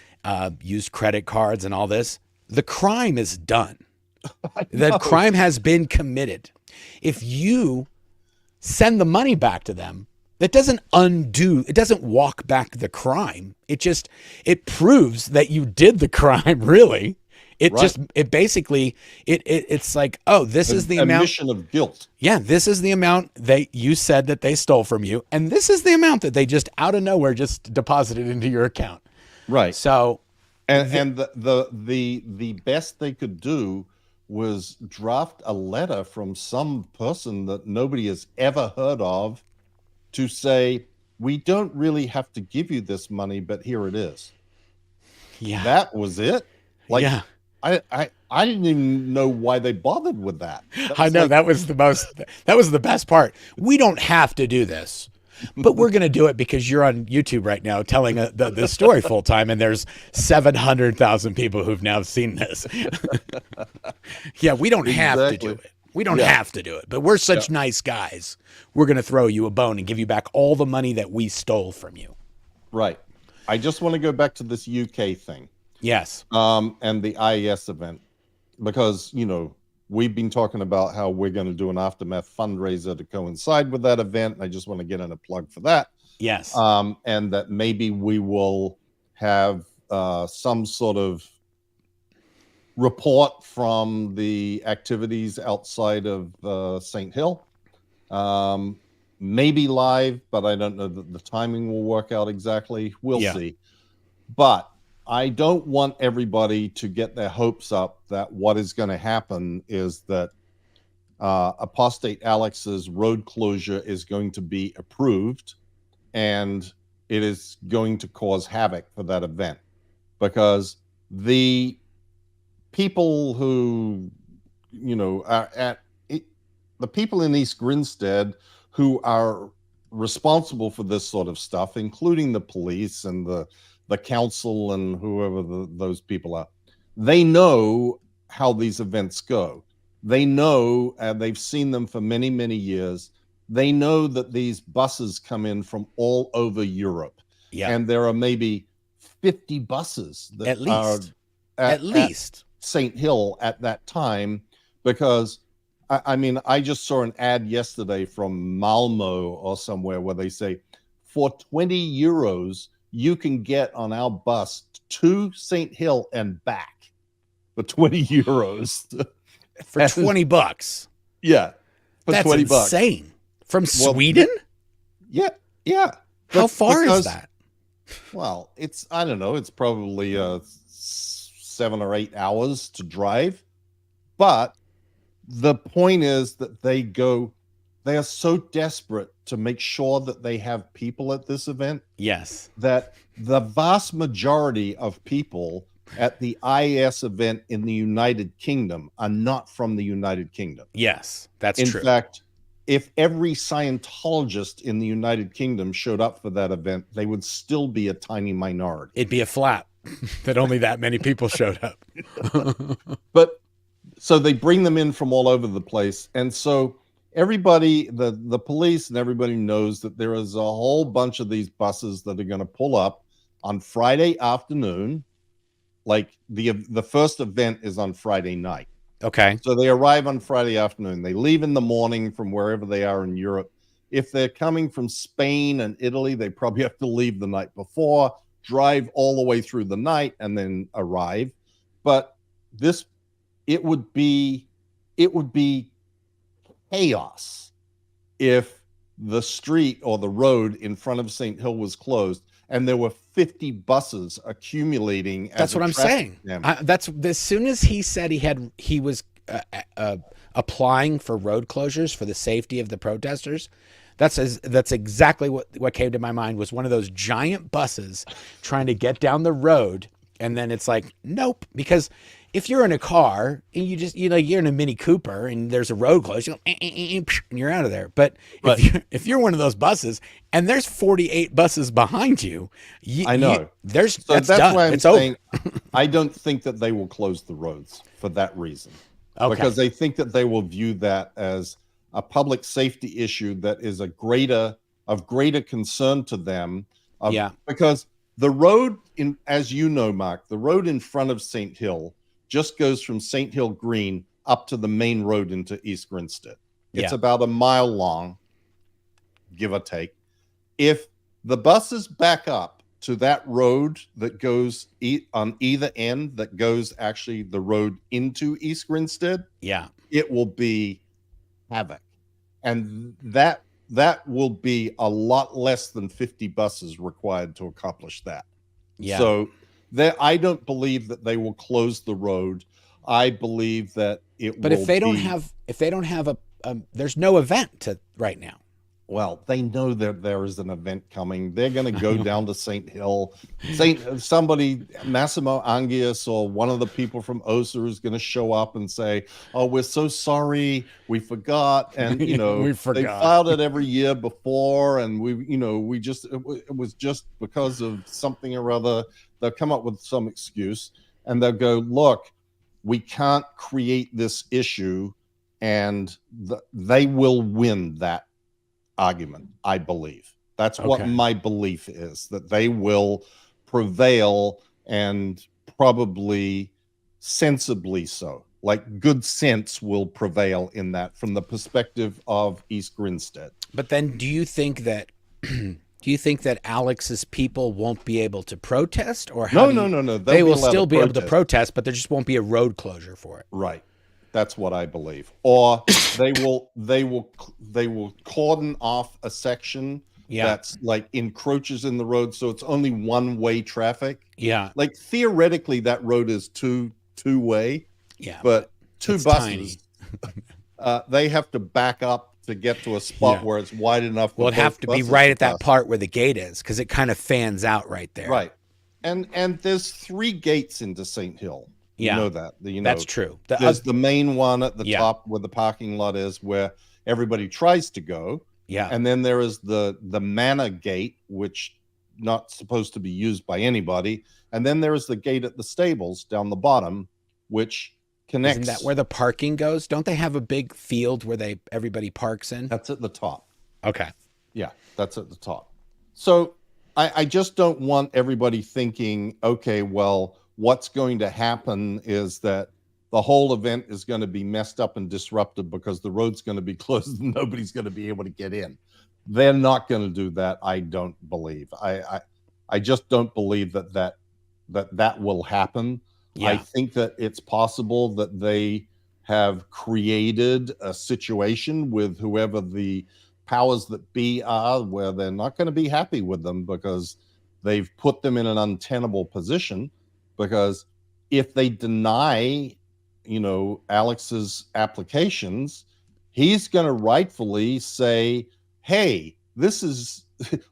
used credit cards and all this, the crime is done. The crime has been committed. If you send the money back to them, that doesn't undo, it doesn't walk back the crime. It proves that you did the crime, really. It's like, oh, this is the amount. Admission of guilt. Yeah, this is the amount you said that they stole from you. And this is the amount that they just out of nowhere just deposited into your account. Right. So. And the best they could do was draft a letter from some person that nobody has ever heard of to say, we don't really have to give you this money, but here it is. Yeah. That was it. Like, yeah. I didn't even know why they bothered with that. I know, that was the best part. We don't have to do this, but we're going to do it because you're on YouTube right now telling the story full time, and there's 700,000 people who've now seen this. Yeah, we don't have to do it. We don't have to do it, but we're such nice guys. We're going to throw you a bone and give you back all the money that we stole from you. Right. I just want to go back to this UK thing. Yes. And the IES event, because, we've been talking about how we're going to do an aftermath fundraiser to coincide with that event. And I just want to get in a plug for that. Yes. And that maybe we will have some sort of report from the activities outside of St. Hill. Maybe live, but I don't know that the timing will work out exactly. We'll see. But I don't want everybody to get their hopes up that what is going to happen is that Apostate Alex's road closure is going to be approved, and it is going to cause havoc for that event, because the people who, are the people in East Grinstead who are responsible for this sort of stuff, including the police and the council and whoever those people are, they know how these events go. They know, and they've seen them for many, many years. They know that these buses come in from all over Europe. Yeah. And there are maybe 50 buses that are at least St. Hill at that time, because I just saw an ad yesterday from Malmo or somewhere where they say for 20 euros, you can get on our bus to St. Hill and back for 20 euros. For 20 bucks. Yeah. For That's 20 insane. bucks. From Sweden? Yeah. Yeah. How far is that? Well, I don't know. It's probably 7 or 8 hours to drive. But the point is that they are so desperate to make sure that they have people at this event. Yes. That the vast majority of people at the IS event in the United Kingdom are not from the United Kingdom. Yes, that's true. In fact, if every Scientologist in the United Kingdom showed up for that event, they would still be a tiny minority. It'd be a flap that only that many people showed up. But so they bring them in from all over the place. And so everybody, the police and everybody knows that there is a whole bunch of these buses that are going to pull up on Friday afternoon. Like the first event is on Friday night. Okay. So they arrive on Friday afternoon. They leave in the morning from wherever they are in Europe. If they're coming from Spain and Italy, they probably have to leave the night before, drive all the way through the night, and then arrive. But it would be chaos if the street or the road in front of St. Hill was closed and there were 50 buses accumulating. That's what I'm saying. That's as soon as he said he was applying for road closures for the safety of the protesters. That's exactly what came to my mind, was one of those giant buses trying to get down the road. And then it's like, nope, because if you're in a car and you're in a Mini Cooper and there's a road closed, you go, and you're out of there. But if you're one of those buses and there's 48 buses behind you, I know. That's done. Why I'm saying I don't think that they will close the roads for that reason. Okay. Because they think that they will view that as a public safety issue that is of greater concern to them. Because the road as you know, Mark, the road in front of St. Hill just goes from St. Hill Green up to the main road into East Grinstead. It's about a mile long, give or take. If the buses back up to that road that goes on either end, that goes actually the road into East Grinstead, it will be havoc. And that will be a lot less than 50 buses required to accomplish that. So I don't believe that they will close the road. I believe that it will. But if they don't have there's no event right now. Well, they know that there is an event coming. They're going to go down to St. Hill. Massimo Angius or one of the people from OSA is going to show up and say, "Oh, we're so sorry, we forgot." And we forgot. They filed it every year before, and it was just because of something or other. They'll come up with some excuse, and they'll go, "Look, we can't create this issue," and they will win that argument. I believe that's what my belief is, that they will prevail, and probably sensibly so. Like, good sense will prevail in that, from the perspective of East Grinstead. But then do you think that Alex's people won't be able to protest, or no, they will still be able to protest, but there just won't be a road closure for it? Right. That's what I believe. Or they will cordon off a section that's like encroaches in the road, so it's only one-way traffic. Like theoretically that road is two-way. But two buses they have to back up to get to a spot where it's wide enough. Well, it'd have to be right at that part where the gate is, because it kind of fans out right there. Right. And there's 3 gates into St. Hill. Yeah. You know that. That's true. There's the main one at the Yeah. top where the parking lot is, where everybody tries to go. Yeah. And then there is the manor gate, which not supposed to be used by anybody. And then there is the gate at the stables down the bottom, which connects. Isn't that where the parking goes? Don't they have a big field where everybody parks in? That's at the top. Okay. Yeah, that's at the top. So I just don't want everybody thinking, okay, well, what's going to happen is that the whole event is going to be messed up and disrupted because the road's going to be closed and nobody's going to be able to get in. They're not going to do that. I don't believe. I just don't believe that will happen. Yeah. I think that it's possible that they have created a situation with whoever the powers that be are, where they're not going to be happy with them because they've put them in an untenable position. Because if they deny, Alex's applications, he's going to rightfully say, hey,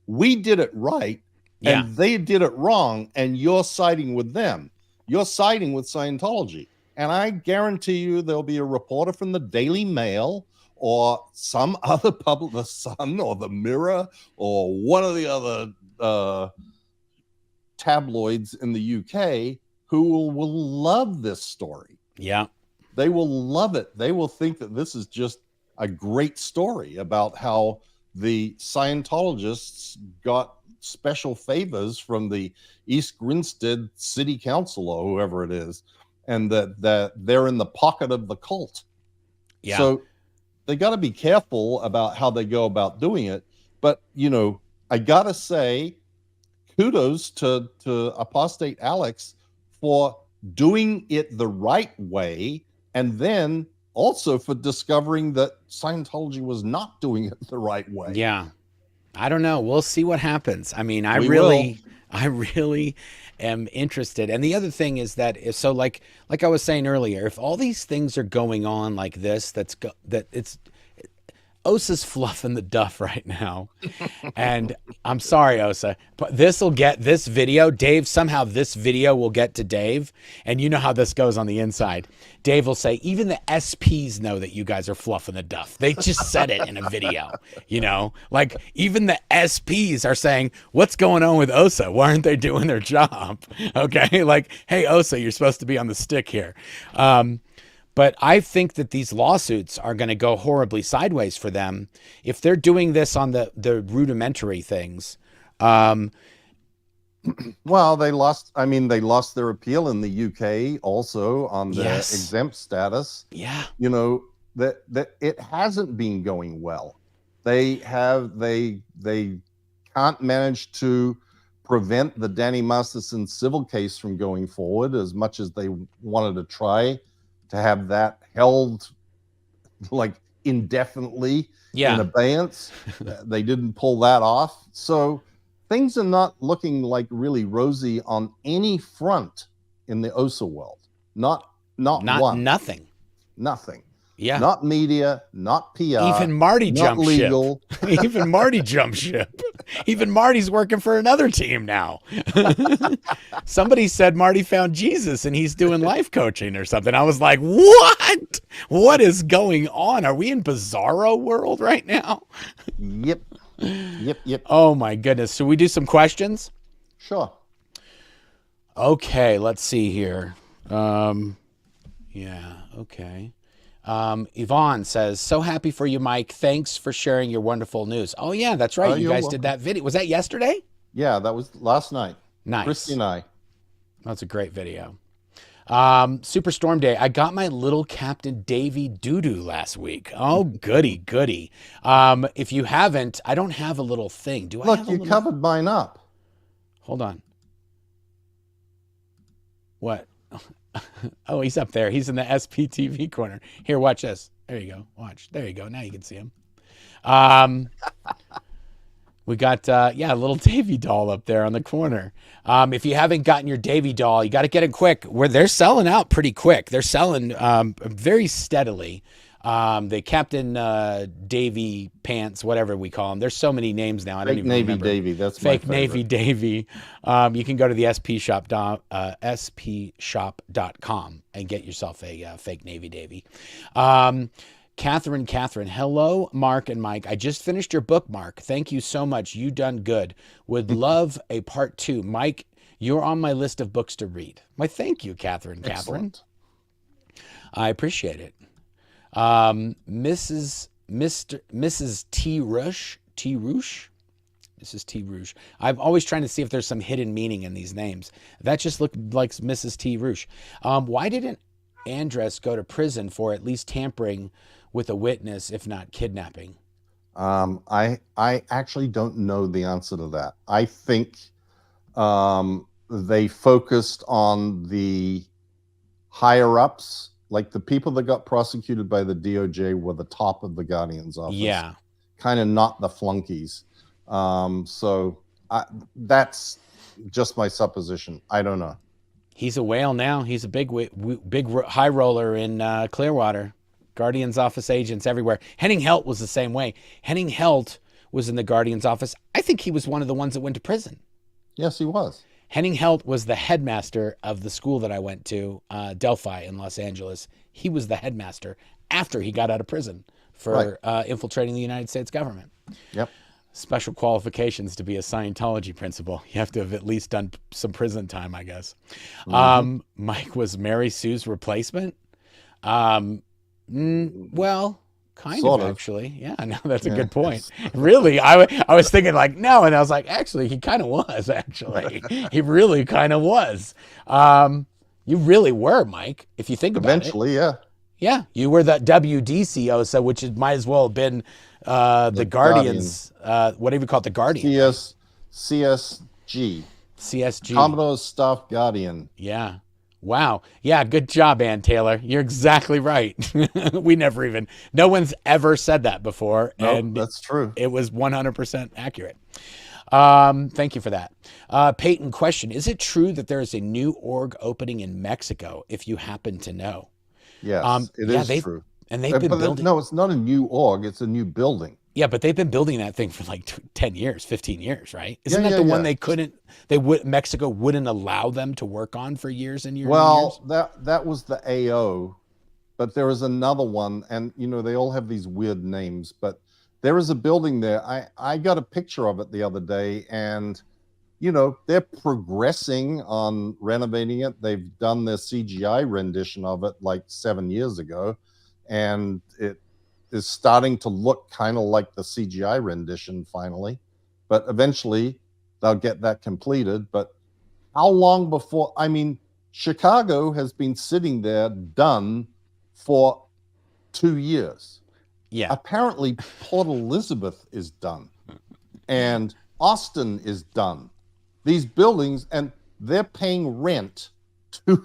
we did it right and they did it wrong, and you're siding with them. You're siding with Scientology. And I guarantee you there'll be a reporter from the Daily Mail or some other public, the Sun or the Mirror or one of the other tabloids in the UK who will love this story. Yeah. They will love it. They will think that this is just a great story about how the Scientologists got special favors from the East Grinstead City Council or whoever it is, and that they're in the pocket of the cult. Yeah. So they got to be careful about how they go about doing it. But, I got to say, kudos to Apostate Alex for doing it the right way, and then also for discovering that Scientology was not doing it the right way. Yeah. I don't know. We'll see what happens. I mean, I really am interested. And the other thing is that like I was saying earlier, if all these things are going on like this, Osa's fluffing the duff right now. And I'm sorry, Osa, but this video, Dave, somehow this video will get to Dave. And you know how this goes on the inside. Dave will say, even the SPs know that you guys are fluffing the duff. They just said it in a video, like even the SPs are saying, what's going on with Osa? Why aren't they doing their job? Okay. Like, hey, Osa, you're supposed to be on the stick here. But I think that these lawsuits are going to go horribly sideways for them if they're doing this on the rudimentary things. Well, they lost their appeal in the UK also on the exempt status. Yeah. That it hasn't been going well. They can't manage to prevent the Danny Masterson civil case from going forward as much as they wanted to try to have that held like indefinitely in abeyance. They didn't pull that off. So things are not looking like really rosy on any front in the OSA world. Not one. Nothing. Yeah. Not media, not PR. Even Marty jumped legal. Ship. Even Marty jumped ship. Even Marty's working for another team now. Somebody said Marty found Jesus and he's doing life coaching or something. I was like, what? What is going on? Are we in bizarro world right now? Yep. Oh my goodness. Should we do some questions? Sure. Okay, let's see here. Okay. Yvonne says, so happy for you, Mike. Thanks for sharing your wonderful news. Oh, yeah, that's right. You guys did that video. Was that yesterday? Yeah, that was last night. Nice. Christy and I. That's a great video. Superstorm Day. I got my little Captain Davy doo-doo last week. Oh, goody. If you haven't, I don't have a little thing. Do I have a little... covered mine up. Hold on. What? Oh, he's up there. He's in the SPTV corner. Here, watch this. There you go. Watch. There you go. Now you can see him. We got, a little Davy doll up there on the corner. If you haven't gotten your Davy doll, you got to get it quick. They're selling out pretty quick. They're selling very steadily. The Captain Davy Pants, whatever we call him. There's so many names now. I don't Fake even Navy remember. Davy. That's Fake my Navy favorite. Davy. You can go to the spshop.com and get yourself a Fake Navy Davy. Catherine, hello, Mark and Mike. I just finished your book, Mark. Thank you so much. You done good. Would love a part 2. Mike, you're on my list of books to read. Why, thank you, Catherine. Excellent. I appreciate it. Mrs. T. Rush. Mrs. T. Rouge. I'm always trying to see if there's some hidden meaning in these names. That just looked like Mrs. T. Rouge. Why didn't Andress go to prison for at least tampering with a witness, if not kidnapping? I actually don't know the answer to that. I think they focused on the higher ups, like the people that got prosecuted by the DOJ were the top of the Guardian's office. Yeah. Kind of not the flunkies. So that's just my supposition. I don't know. He's a whale now. He's a big high roller in Clearwater. Guardian's office agents everywhere. Henning Helt was the same way. Henning Helt was in the Guardian's office. I think he was one of the ones that went to prison. Yes, he was. Henning Helt was the headmaster of the school that I went to, Delphi in Los Angeles. He was the headmaster after he got out of prison for infiltrating the United States government. Yep. Special qualifications to be a Scientology principal. You have to have at least done some prison time, I guess. Mike was Mary Sue's replacement. Well, kind Sort of, of. actually. Yeah, no, that's a good point. Really, I was thinking like, no, and I was like, actually, he kind of was, actually. He really kind of was. You really were, Mike, if you think about it. Eventually, yeah. Yeah, you were the WDCO, so which might as well have been the Guardians. What do you call it? The Guardian. CSG. CSG. Commodore's Staff Guardian. Yeah. Wow. Yeah, good job, Ann Taylor. You're exactly right. No one's ever said that before. No, and that's true. It was 100% accurate. Thank you for that. Peyton, question. Is it true that there is a new org opening in Mexico, if you happen to know? Yes, it is true. And they've been building. No, it's not a new org. It's a new building. Yeah, but they've been building that thing for like 10 years, 15 years, right? Isn't that the one Mexico wouldn't allow them to work on for years and years and years? Well, that was the AO, but there is another one, and they all have these weird names, but there is a building there. I got a picture of it the other day, and they're progressing on renovating it. They've done their CGI rendition of it like 7 years ago, and it is starting to look kind of like the CGI rendition finally, but eventually they'll get that completed. But how long before? I mean, Chicago has been sitting there done for 2 years. Yeah. Apparently Port Elizabeth is done and Austin is done. These buildings, and they're paying rent to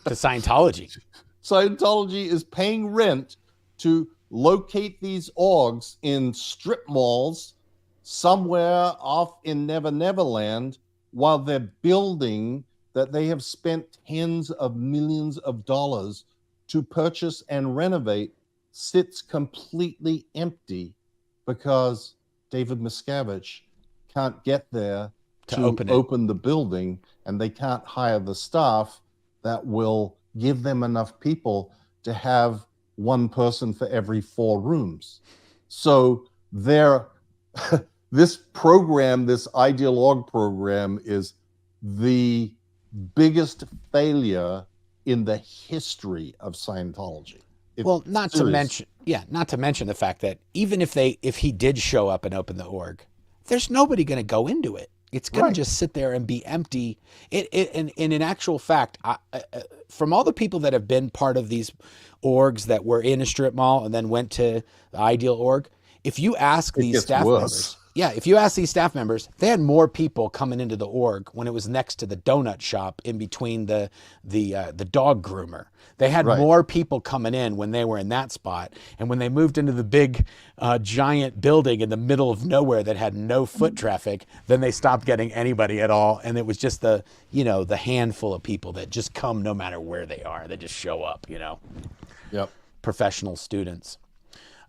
Scientology. Scientology is paying rent to locate these orgs in strip malls somewhere off in Never Never Land while they're building that they have spent tens of millions of dollars to purchase and renovate sits completely empty because David Miscavige can't get there to open the building, and they can't hire the staff that will give them enough people to have one person for every 4 rooms. So this program, this Ideal Org program, is the biggest failure in the history of Scientology. Not to mention the fact that even if he did show up and open the org, there's nobody going to go into it. It's going to just sit there and be empty. And in actual fact, from all the people that have been part of these orgs that were in a strip mall and then went to the Ideal Org, if you ask these staff members, they had more people coming into the org when it was next to the donut shop in between the dog groomer. They had more people coming in when they were in that spot. And when they moved into the big giant building in the middle of nowhere that had no foot traffic, then they stopped getting anybody at all. And it was just the handful of people that just come no matter where they are. They just show up, Yep. Professional students.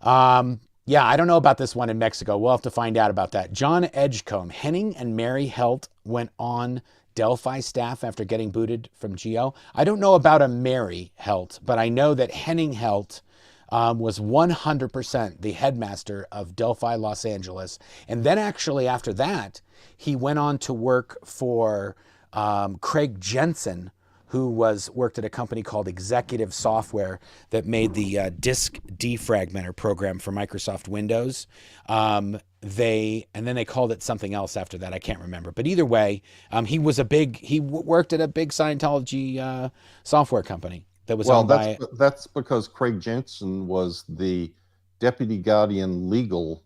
Yeah, I don't know about this one in Mexico. We'll have to find out about that. John Edgecombe. Henning and Mary Helt went on Delphi staff after getting booted from Geo. I don't know about a Mary Helt, but I know that Henning Helt was 100% the headmaster of Delphi Los Angeles. And then actually after that, he went on to work for Craig Jensen, who worked at a company called Executive Software that made the disk defragmenter program for Microsoft Windows. And then they called it something else after that. I can't remember. But either way, he worked at a big Scientology software company that was owned by. That's because Craig Jensen was the deputy guardian legal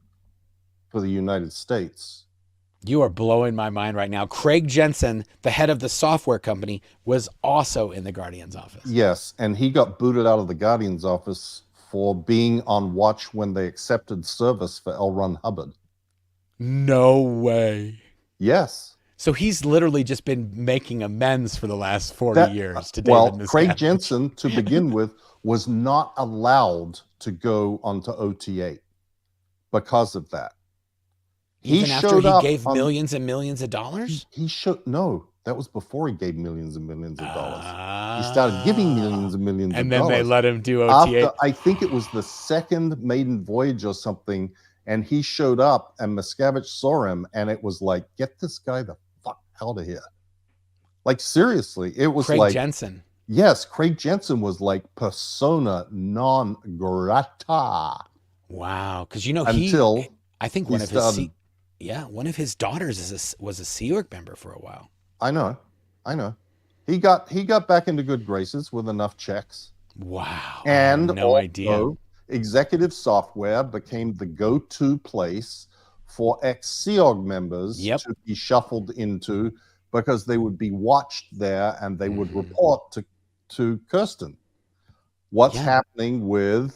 for the United States. You are blowing my mind right now. Craig Jensen, the head of the software company, was also in the Guardian's office. Yes, and he got booted out of the Guardian's office for being on watch when they accepted service for L. Ron Hubbard. No way. Yes. So he's literally just been making amends for the last 40 years to David Miscavige. Craig Jensen, to begin with, was not allowed to go onto OT8 because of that. Even after he gave millions and millions of dollars? No, that was before he gave millions and millions of dollars. He started giving millions and millions of dollars. And then they let him do OT8. After, I think it was the second maiden voyage or something, and he showed up and Miscavige saw him, and it was like, get this guy the fuck out of here. Like, seriously, it was Craig Jensen. Yes, Craig Jensen was like persona non grata. Wow. Because, I think one of his daughters was a Sea Org member for a while. I know. He got back into good graces with enough checks. Wow. And no idea. Executive Software became the go-to place for ex-Sea Org members to be shuffled into, because they would be watched there and they would report to Kirsten. What's happening with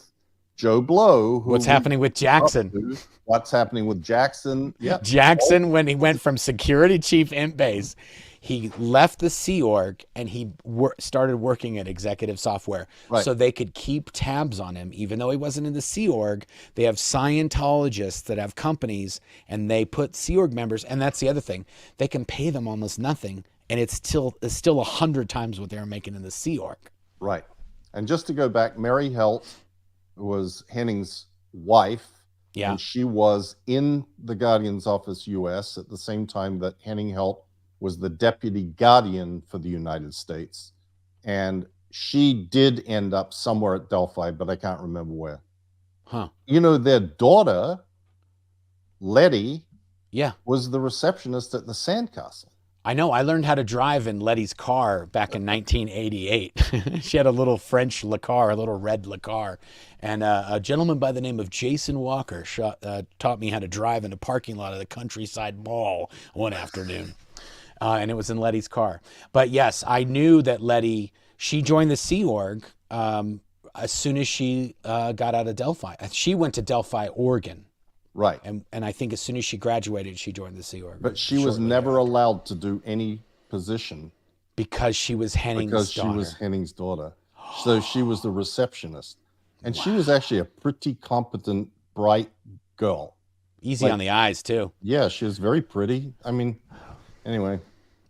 Joe Blow? What's happening with Jackson? What's happening with Jackson? Yeah. Jackson, when he went from security chief in base, he left the Sea Org and he started working at Executive Software so they could keep tabs on him. Even though he wasn't in the Sea Org, they have Scientologists that have companies and they put Sea Org members. And that's the other thing. They can pay them almost nothing. And it's still 100 times what they were making in the Sea Org. Right. And just to go back, Mary Helt was Henning's wife. Yeah. And she was in the Guardian's office, U.S., at the same time that Henning Helt was the deputy guardian for the United States. And she did end up somewhere at Delphi, but I can't remember where. Huh. Their daughter, Letty, Yeah. was the receptionist at the Sandcastle. I know. I learned how to drive in Letty's car back in 1988. She had a little French Le Car, a little red Le Car. And a gentleman by the name of Jason Walker taught me how to drive in a parking lot of the Countryside Mall one afternoon. And it was in Letty's car. But yes, I knew that Letty, she joined the Sea Org as soon as she got out of Delphi. She went to Delphi, Oregon. Right. And I think as soon as she graduated, she joined the Sea Org. But she was never allowed to do any position. Because she was Henning's daughter. Because she was Henning's daughter. So she was the receptionist. And she was actually a pretty competent, bright girl. Easy on the eyes, too. Yeah, she was very pretty. I mean, anyway.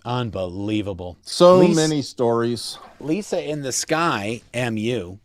Unbelievable. So many stories. Lisa in the Sky, MU.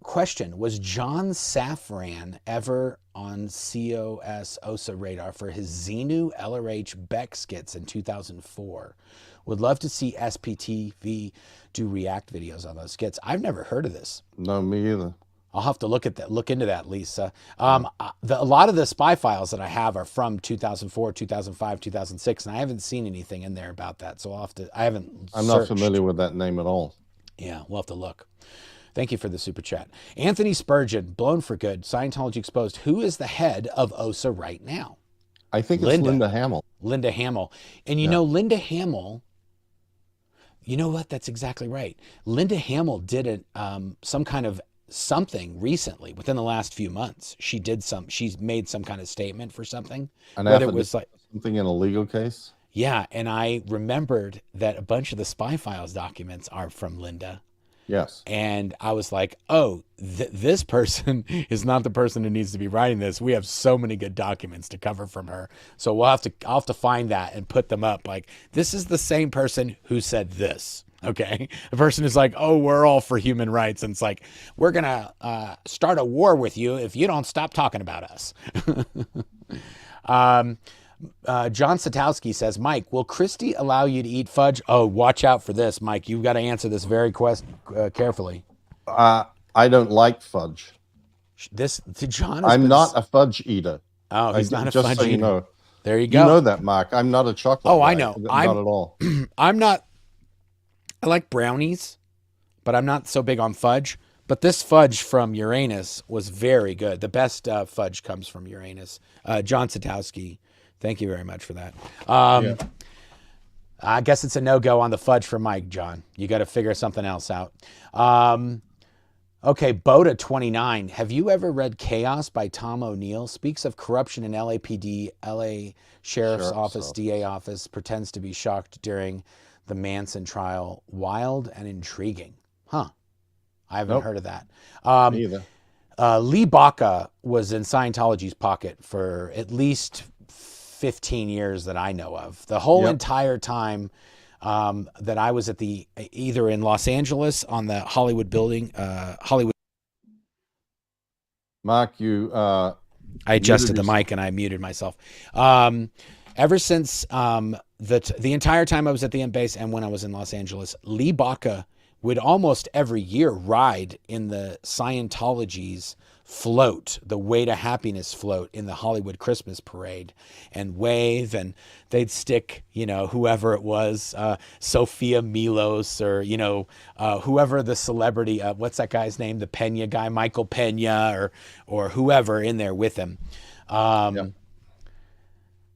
Question, was John Safran ever on COS OSA radar for his Xenu LRH Beck skits in 2004? Would love to see SPTV do react videos on those skits. I've never heard of this. No, me either. I'll have to look into that, Lisa. A lot of the spy files that I have are from 2004, 2005, 2006, and I haven't seen anything in there about that. So I'm not familiar with that name at all. Yeah, we'll have to look. Thank you for the super chat. Anthony Spurgeon, blown for good, Scientology exposed. Who is the head of OSA right now? I think it's Linda Hamill. Linda Hamill. And Linda Hamill, you know what? That's exactly right. Linda Hamill did some kind of something recently within the last few months. She's made some kind of statement for something. Whether it was like something in a legal case? Yeah, and I remembered that a bunch of the spy files documents are from Linda. Yes. And I was like, oh, this person is not the person who needs to be writing this. We have so many good documents to cover from her. So I'll have to find that and put them up. Like, this is the same person who said this. Okay. The person is like, oh, we're all for human rights. And it's like, we're going to start a war with you if you don't stop talking about us. John Satowski says, Mike, will Christie allow you to eat fudge? Oh, watch out for this, Mike. You've got to answer this very carefully. I don't like fudge. This to John. I'm not a fudge eater. Oh, he's not a just fudge so eater. You know. There you go. You know that, Mark. I'm not a chocolate. Oh, guy. I know. Not at all. I'm not. I like brownies, but I'm not so big on fudge. But this fudge from Uranus was very good. The best fudge comes from Uranus. John Satowski, thank you very much for that. Yeah. I guess it's a no-go on the fudge for Mike, John. You got to figure something else out. Okay, Boda29. Have you ever read Chaos by Tom O'Neill? Speaks of corruption in LAPD, LA Sheriff's Office, DA office, pretends to be shocked during the Manson trial. Wild and intriguing. Huh. I haven't heard of that. Me either. Lee Baca was in Scientology's pocket for at least 15 years that I know of. The whole entire time that I was at either in Los Angeles on the Hollywood building, Hollywood. Mark, I adjusted the mic and I muted myself. Ever since the entire time I was at the M base and when I was in Los Angeles, Lee Baca would almost every year ride in the Scientology's float, the Way to Happiness float in the Hollywood Christmas parade, and wave, and they'd stick, whoever it was, Sophia Milos, or, whoever the celebrity, what's that guy's name? The Pena guy, Michael Pena, or whoever in there with him.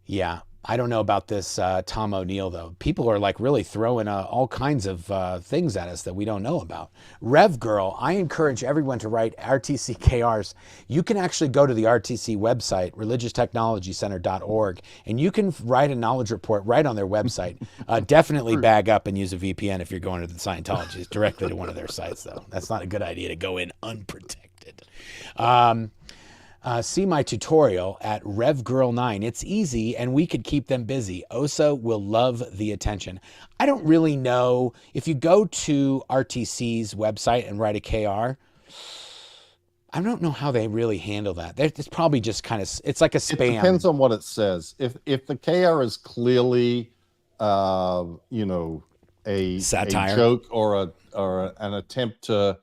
Yeah. I don't know about this Tom O'Neill, though. People are like really throwing all kinds of things at us that we don't know about. Rev Girl, I encourage everyone to write RTC KRs. You can actually go to the RTC website, religious-technology-center.org, and you can write a knowledge report right on their website. Definitely bag up and use a VPN if you're going to the Scientologists directly to one of their sites, though. That's not a good idea to go in unprotected. See my tutorial at RevGirl9. It's easy and we could keep them busy. OSA will love the attention. I don't really know. If you go to RTC's website and write a KR, I don't know how they really handle that. It's probably just kind of, it's like a spam. It depends on what it says. If the KR is clearly, a satire, a joke or an attempt to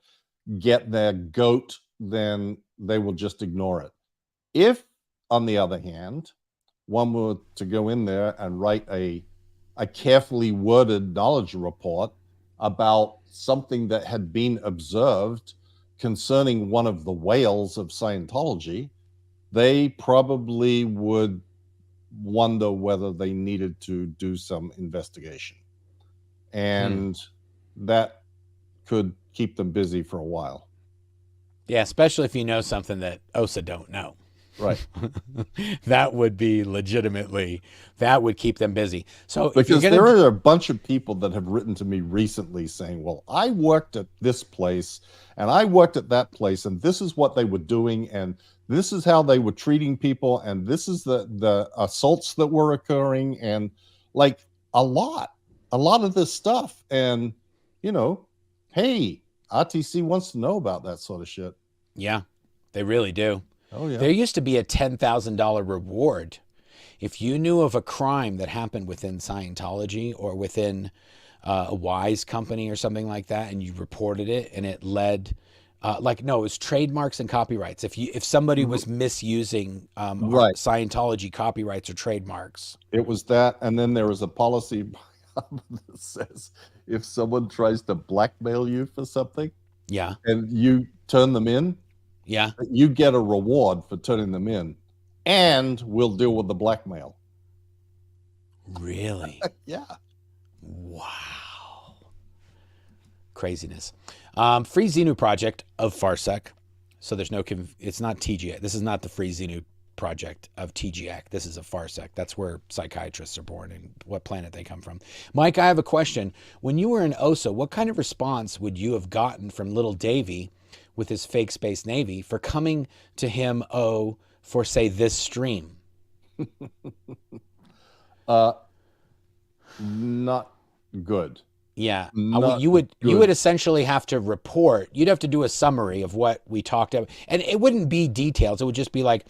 get their goat, then they will just ignore it. If, on the other hand, one were to go in there and write a carefully worded knowledge report about something that had been observed concerning one of the whales of Scientology, they probably would wonder whether they needed to do some investigation. And that could keep them busy for a while. Yeah, especially if you know something that OSA don't know. Right. That would be legitimately, that would keep them busy. So because there are a bunch of people that have written to me recently saying, well, I worked at this place and I worked at that place and this is what they were doing and this is how they were treating people and this is the assaults that were occurring and like a lot of this stuff. And, hey, RTC wants to know about that sort of shit. Yeah, they really do. Oh, yeah. There used to be a $10,000 reward if you knew of a crime that happened within Scientology or within a Wise company or something like that, and you reported it, and it led, it was trademarks and copyrights. If somebody was misusing right. Scientology copyrights or trademarks, it was that, and then there was a policy that says if someone tries to blackmail you for something, yeah, and you turn them in. Yeah. You get a reward for turning them in, and we'll deal with the blackmail. Really? Yeah. Wow. Craziness. Free Xenu project of Farsec. So there's no, it's not TGA. This is not the Free Xenu project of TGAC. This is a farsec. That's where psychiatrists are born and what planet they come from. Mike, I have a question. When you were in OSA, what kind of response would you have gotten from little Davy with his fake Space Navy for coming to him, for say this stream? Not good. Yeah. You would essentially have to report. You'd have to do a summary of what we talked about. And it wouldn't be details. It would just be like,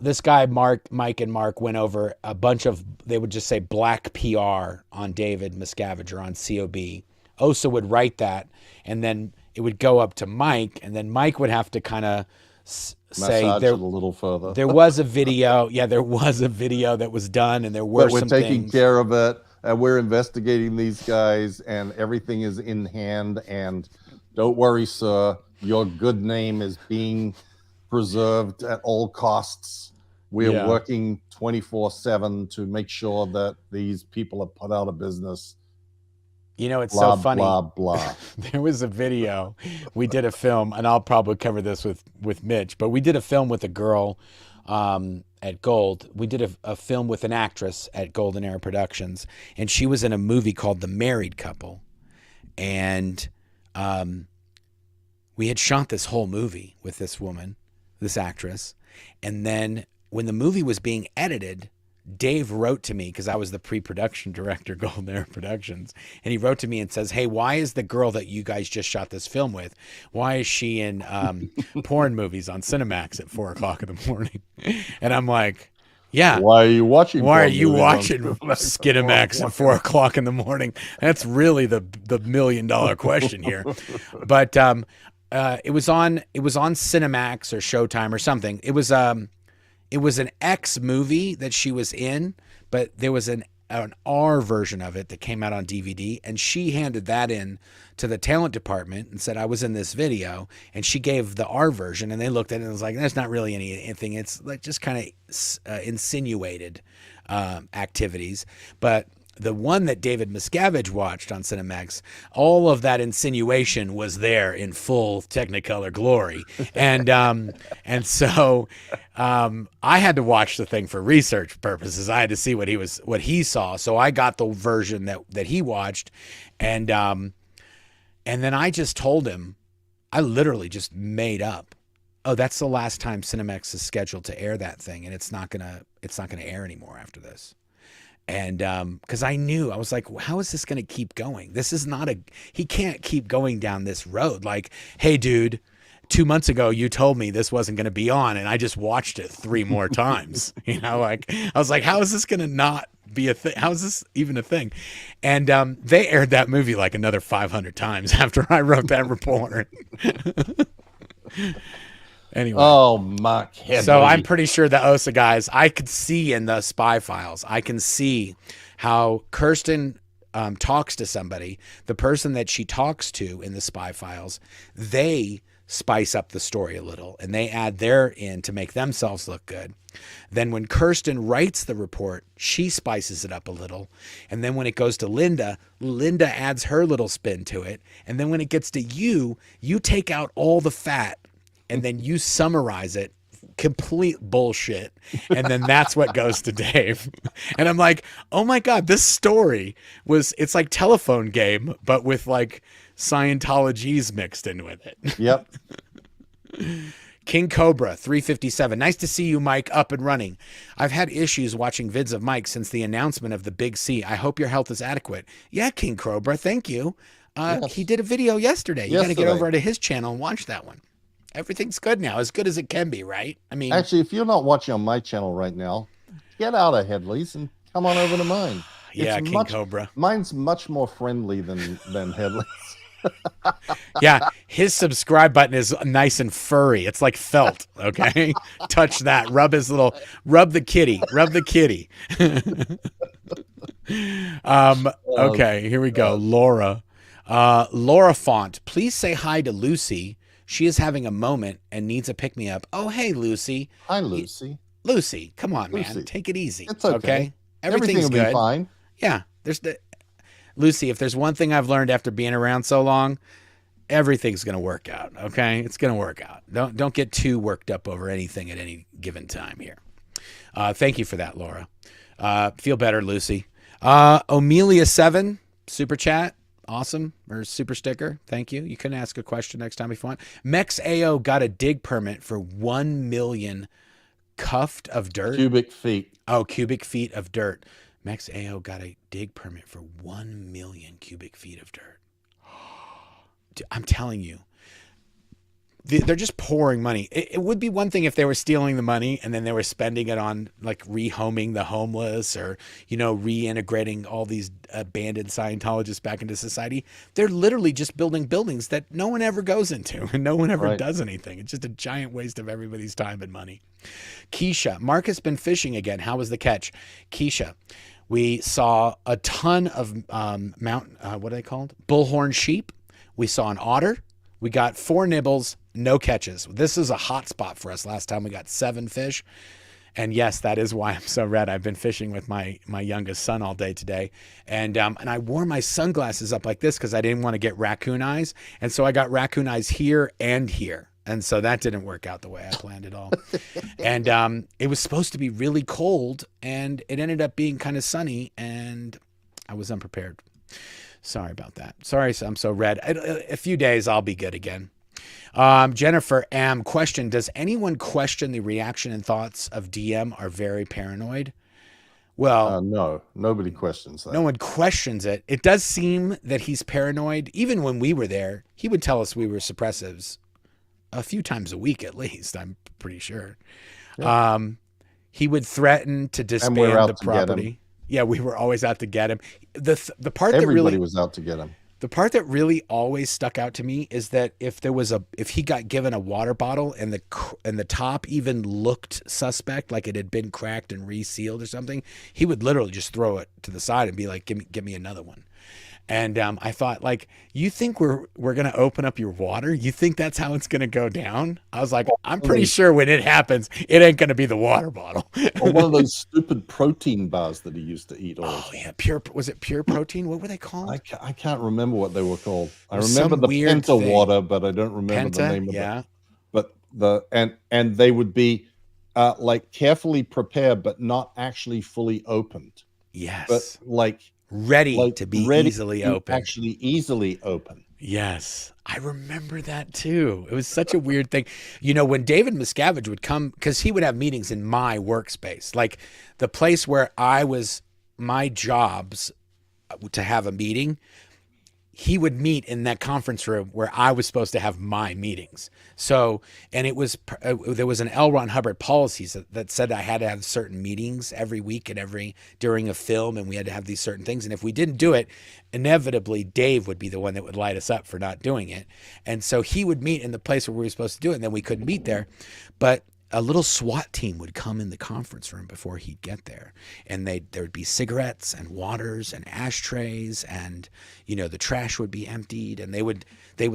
this guy, Mike and Mark went over a bunch of, they would just say black PR on David Miscavige or on COB. OSA would write that, and then it would go up to Mike, and then Mike would have to kind of say there a little further. There was a video. Yeah, there was a video that was done, and there were some things. We're taking care of it. We're investigating these guys, and everything is in hand. And don't worry, sir, your good name is being preserved at all costs. We're working 24/7 to make sure that these people are put out of business. You know, it's so funny. Blah, blah. There was a video. We did a film, and I'll probably cover this with Mitch, but we did a film with a girl at Gold. We did a film with an actress at Golden Era Productions, and she was in a movie called The Married Couple. And we had shot this whole movie with this woman, this actress. And then when the movie was being edited, Dave wrote to me, because I was the pre-production director, Golden Era Productions, and he wrote to me and says, hey, why is the girl that you guys just shot this film with, why is she in porn movies on Cinemax at 4 o'clock in the morning? And I'm like, yeah. Why are you watching Skinemax at 4 o'clock in the morning? That's really the $1 million question here. But it was on Cinemax or Showtime or something. It was an X movie that she was in, but there was an R version of it that came out on DVD, and she handed that in to the talent department and said, I was in this video, and she gave the R version, and they looked at it and was like, there's not really anything. It's like just kind of insinuated activities. But the one that David Miscavige watched on Cinemax, all of that insinuation was there in full Technicolor glory. And so I had to watch the thing for research purposes. I had to see what he saw. So I got the version that he watched. And then I just told him, I literally just made up, oh, that's the last time Cinemax is scheduled to air that thing, and it's not gonna air anymore after this. And because I knew, I was like, well, how is this going to keep going? This is not he can't keep going down this road. Like, hey, dude, 2 months ago, you told me this wasn't going to be on, and I just watched it 3 more times. You know, like, I was like, how is this going to not be a thing? How is this even a thing? And they aired that movie like another 500 times after I wrote that report. Anyway. Oh, Marc Headley. So I'm pretty sure the OSA guys, I could see in the spy files, I can see how Kirsten talks to somebody. The person that she talks to in the spy files, they spice up the story a little, and they add their in to make themselves look good. Then when Kirsten writes the report, she spices it up a little. And then when it goes to Linda, Linda adds her little spin to it. And then when it gets to you, you take out all the fat, and then you summarize it, complete bullshit. And then that's what goes to Dave. And I'm like, oh my God, this story it's like Telephone Game, but with like Scientology's mixed in with it. Yep. King Cobra 357. Nice to see you, Mike, up and running. I've had issues watching vids of Mike since the announcement of the Big C. I hope your health is adequate. Yeah, King Cobra, thank you. Yes. He did a video yesterday. You got to get over to his channel and watch that one. Everything's good now, as good as it can be, right? I mean, actually, if you're not watching on my channel right now, get out of Headley's and come on over to mine. Yeah, King Cobra. Mine's much more friendly than Headley's. Yeah, his subscribe button is nice and furry. It's like felt. Okay, touch that. Rub the kitty. Okay, here we go. Laura Font. Please say hi to Lucy. She is having a moment and needs a pick-me-up. Oh, hey, Lucy. Hi, Lucy. Lucy, come on, man. Take it easy. It's okay. Everything will be fine. Yeah. Lucy, if there's one thing I've learned after being around so long, Everything's going to work out. Okay. It's going to work out. Don't get too worked up over anything at any given time here. Thank you for that, Laura. Feel better, Lucy. Omelia7, super chat. Awesome. Or super sticker. Thank you. You can ask a question next time if you want. MexAO got a dig permit for 1 million cuffed of dirt. Cubic feet. Oh, cubic feet of dirt. MexAO got a dig permit for 1 million cubic feet of dirt. I'm telling you, they're just pouring money. It would be one thing if they were stealing the money and then they were spending it on like rehoming the homeless or, reintegrating all these abandoned Scientologists back into society. They're literally just building buildings that no one ever goes into and no one ever does anything. It's just a giant waste of everybody's time and money. Keisha, Mark has been fishing again. How was the catch? Keisha, we saw a ton of what are they called? Bullhorn sheep. We saw an otter. We got 4 nibbles, no catches. This is a hot spot for us. Last time we got 7 fish. And yes, that is why I'm so red. I've been fishing with my youngest son all day today. And I wore my sunglasses up like this because I didn't want to get raccoon eyes. And so I got raccoon eyes here and here. And so that didn't work out the way I planned at all. And it was supposed to be really cold and it ended up being kind of sunny and I was unprepared. Sorry about that. Sorry, I'm so red. A few days, I'll be good again. Jennifer M. Question, does anyone question the reaction and thoughts of DM are very paranoid? Well, no, nobody questions that. No one questions it. It does seem that he's paranoid. Even when we were there, he would tell us we were suppressives a few times a week at least, I'm pretty sure. Yeah. He would threaten to disband the property. Yeah, we were always out to get him. The part Everybody that really was out to get him. The part that really always stuck out to me is that if he got given a water bottle and the top even looked suspect, like it had been cracked and resealed or something, he would literally just throw it to the side and be like, "Give me another one." And I thought, like, you think we're going to open up your water? You think that's how it's going to go down? I was like, I'm pretty sure when it happens, it ain't going to be the water bottle. Or one of those stupid protein bars that he used to eat all the time. Yeah, was it pure protein? What were they called? I can't remember what they were called. I remember the Penta water, but I don't remember the name of it. But and they would be like carefully prepared, but not actually fully opened. Yes. But ready to be easily open. Actually easily open. Yes. I remember that too. It was such a weird thing. When David Miscavige would come, because he would have meetings in my workspace, like the place where my jobs to have a meeting, he would meet in that conference room where I was supposed to have my meetings. So, and there was an L. Ron Hubbard policies that said I had to have certain meetings every week and during a film, and we had to have these certain things. And if we didn't do it, inevitably Dave would be the one that would light us up for not doing it. And so he would meet in the place where we were supposed to do it, and then we couldn't meet there. But a little SWAT team would come in the conference room before he'd get there, and there would be cigarettes and waters and ashtrays, and the trash would be emptied, and they would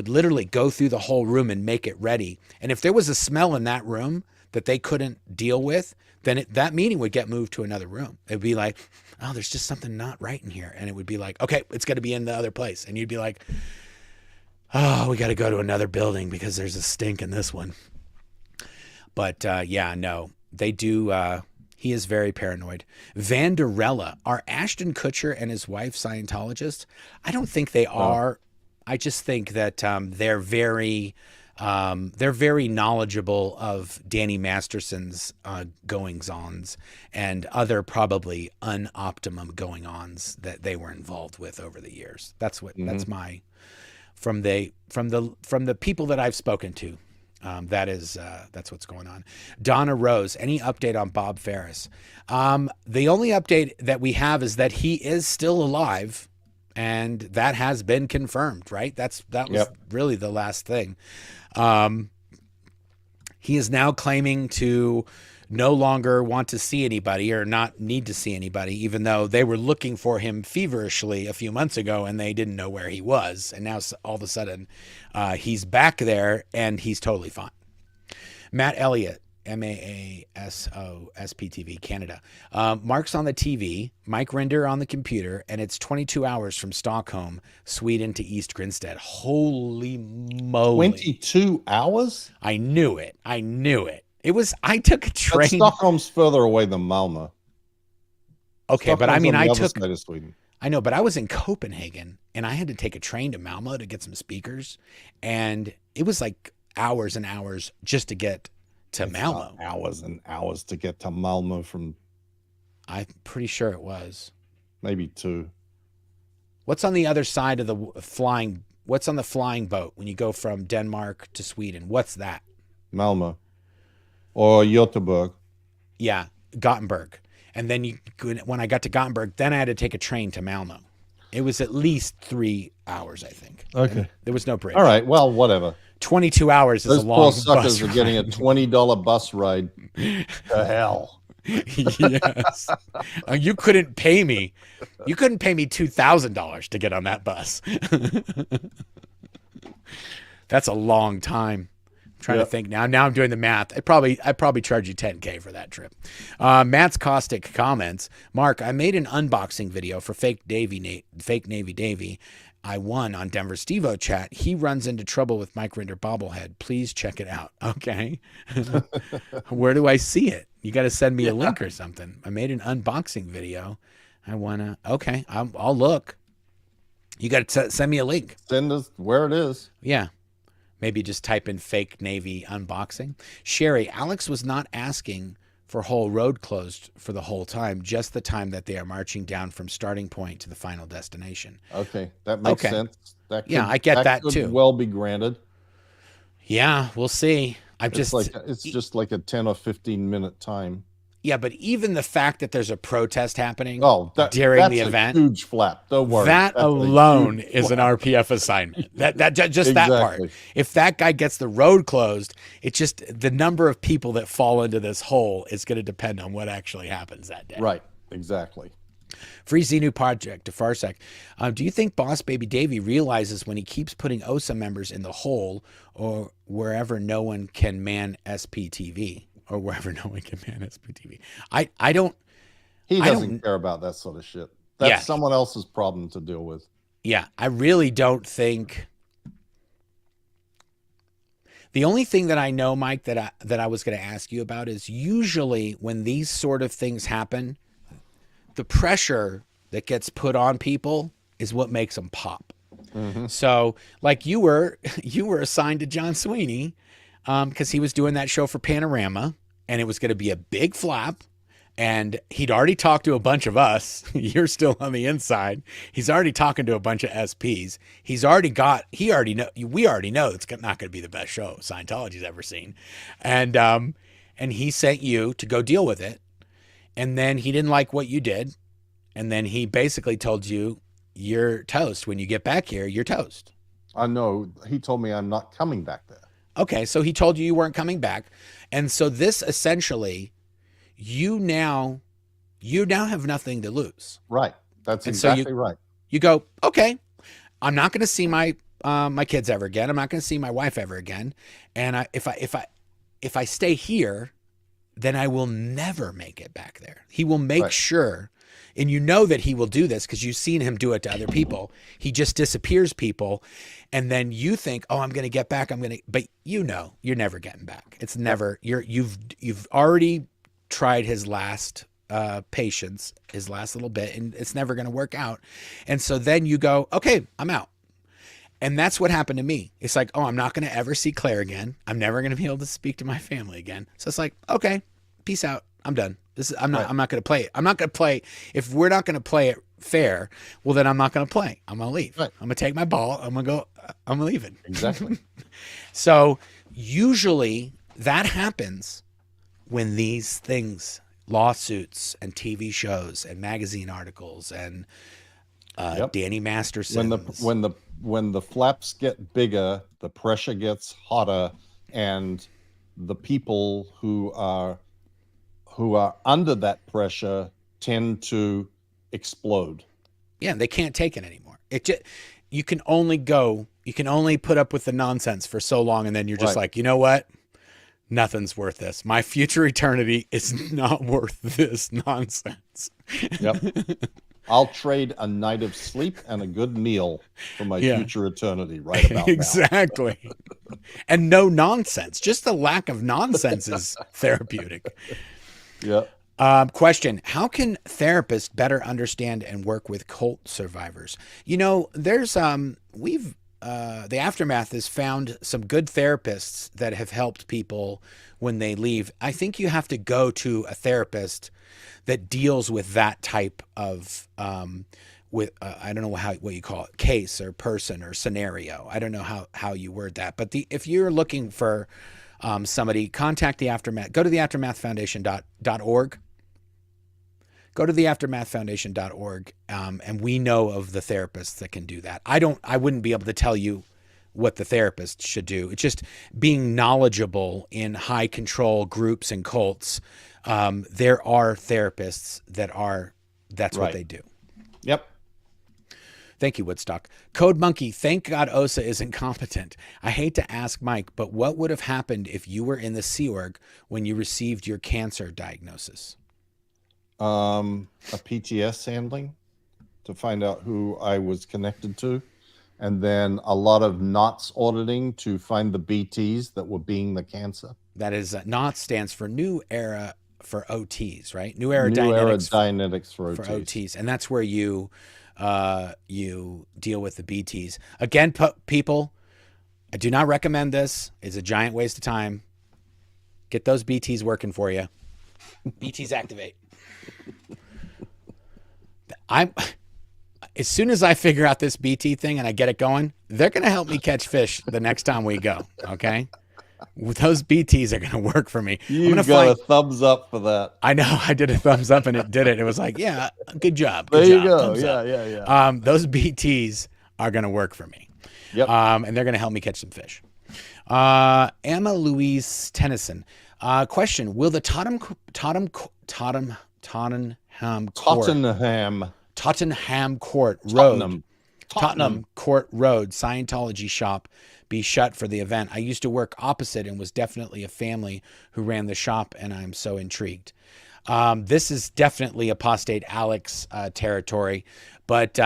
literally go through the whole room and make it ready. And if there was a smell in that room that they couldn't deal with, then that meeting would get moved to another room. It'd be like, oh, there's just something not right in here, and it would be like, okay, it's got to be in the other place, and you'd be like, oh, we got to go to another building because there's a stink in this one. But they do. He is very paranoid. Vanderella, are Ashton Kutcher and his wife Scientologists? I don't think they are. I just think that they're very knowledgeable of Danny Masterson's goings-ons and other probably unoptimum going-ons that they were involved with over the years. That's my from the people that I've spoken to. That's what's going on. Donna Rose, any update on Bob Ferris? The only update that we have is that he is still alive, and that has been confirmed, right? That was really the last thing. He is now claiming to no longer want to see anybody or not need to see anybody, even though they were looking for him feverishly a few months ago and they didn't know where he was. And now all of a sudden he's back there and he's totally fine. Matt Elliott, MAASO SPTV Canada. Mark's on the TV, Mike Rinder on the computer, and it's 22 hours from Stockholm, Sweden to East Grinstead. Holy moly. 22 hours? I knew it. It was, I took a train. But Stockholm's further away than Malmö. Okay, but I mean, I took, side of Sweden. I know, but I was in Copenhagen and I had to take a train to Malmö to get some speakers. And it was like hours and hours just to get to Malmö. Hours and hours to get to Malmö from. I'm pretty sure it was. Maybe 2. What's on the other side of the flying? What's on the flying boat when you go from Denmark to Sweden? What's that? Malmö. Or Göteborg. Yeah, Gothenburg. And then when I got to Gothenburg, then I had to take a train to Malmö. It was at least 3 hours, I think. Okay. And there was no bridge. All right. Well, whatever. 22 hours is a long bus ride. Those poor suckers are getting a $20 bus ride to hell. Yes. You couldn't pay me. You couldn't pay me $2,000 to get on that bus. That's a long time. Trying to think now. Now I'm doing the math. I'd probably charge you $10K for that trip. Matt's caustic comments. Mark, I made an unboxing video for fake Navy Davey. I won on Denver Stevo chat. He runs into trouble with Mike Rinder bobblehead. Please check it out. Okay. Where do I see it? You got to send me a link or something. I made an unboxing video. I want to. Okay. I'll look. You got to send me a link. Send us where it is. Yeah. Maybe just type in fake Navy unboxing. Sherry, Alex was not asking for whole road closed for the whole time, just the time that they are marching down from starting point to the final destination. Okay, that makes sense. I get that too. Well be granted. Yeah, we'll see. It's just like a 10 or 15 minute time. Yeah, but even the fact that there's a protest happening during the event, huge flap. Don't worry. That alone is an RPF assignment. That just that part. If that guy gets the road closed, it's just the number of people that fall into this hole is going to depend on what actually happens that day. Right. Exactly. Free Xenu Project to Farsec. Do you think Boss Baby Davy realizes when he keeps putting OSA members in the hole or wherever no one can man SPTV? Or wherever no one can man SPTV. I don't. He doesn't care about that sort of shit. That's someone else's problem to deal with. Yeah, I really don't think. The only thing that I know, Mike, that I was going to ask you about is usually when these sort of things happen, the pressure that gets put on people is what makes them pop. Mm-hmm. So, like you were assigned to John Sweeney because he was doing that show for Panorama. And it was going to be a big flap. And he'd already talked to a bunch of us. You're still on the inside. He's already talking to a bunch of SPs. We already know it's not going to be the best show Scientology's ever seen. And he sent you to go deal with it. And then he didn't like what you did. And then he basically told you, you're toast. When you get back here, you're toast. I know. He told me I'm not coming back there. Okay, so he told you weren't coming back. And so this essentially, you now have nothing to lose. Right. That's exactly right. You go, okay, I'm not going to see my kids ever again. I'm not going to see my wife ever again. And if I stay here, then I will never make it back there. He will make sure, and you know that he will do this because you've seen him do it to other people. He just disappears people. And then you think, oh, I'm going to get back. But you know, you're never getting back. It's never, you've already tried his last patience, his last little bit, and it's never going to work out. And so then you go, okay, I'm out. And that's what happened to me. It's like, oh, I'm not going to ever see Claire again. I'm never going to be able to speak to my family again. So it's like, okay, peace out. I'm done. I'm not going to play it. I'm not going to play. If we're not going to play it fair, well, then I'm not going to play. I'm going to leave. Right. I'm going to take my ball. I'm leaving. Exactly. So usually that happens when these things, lawsuits and TV shows and magazine articles and Danny Masterson. When the flaps get bigger, the pressure gets hotter, and the people who are under that pressure tend to explode. Yeah, they can't take it anymore. You can only put up with the nonsense for so long, and then you're just like, you know what? Nothing's worth this. My future eternity is not worth this nonsense. Yep. I'll trade a night of sleep and a good meal for my future eternity right about now. Exactly. And no nonsense. Just the lack of nonsense is therapeutic. Yeah. Question: how can therapists better understand and work with cult survivors? You know, there's the Aftermath has found some good therapists that have helped people when they leave. I think you have to go to a therapist that deals with that type of I don't know what you call it, case or person or scenario. I don't know how you word that, but if you're looking for somebody, contact the Aftermath. Go to the aftermathfoundation.org. Go to the aftermathfoundation.org, and we know of the therapists that can do that. I wouldn't be able to tell you what the therapist should do. It's just being knowledgeable in high control groups and cults. There are therapists that's what they do. Yep. Thank you, Woodstock. Code Monkey, thank God Osa is incompetent. I hate to ask Mike, but what would have happened if you were in the Sea Org when you received your cancer diagnosis? A PTS handling to find out who I was connected to, and then a lot of NOTS auditing to find the BTs that were being the cancer. That is, NOTS stands for New Era for OTs, right? New Era Dynetics for OTs. And that's where you deal with the BTs. Again, people, I do not recommend this. It's a giant waste of time. Get those BTs working for you. BTs activate. As soon as I figure out this BT thing and I get it going, they're going to help me catch fish the next time we go. Okay. Those BTs are going to work for me. You got a thumbs up for that. I know. I did a thumbs up and it did it. It was like, yeah, good job. There you go. Yeah. Those BTs are going to work for me. Yep. And they're going to help me catch some fish. Emma Louise Tennyson. Question: will the Tottenham Court Road Scientology shop be shut for the event? I used to work opposite and was definitely a family who ran the shop, and I'm so intrigued. This is definitely apostate Alex territory, but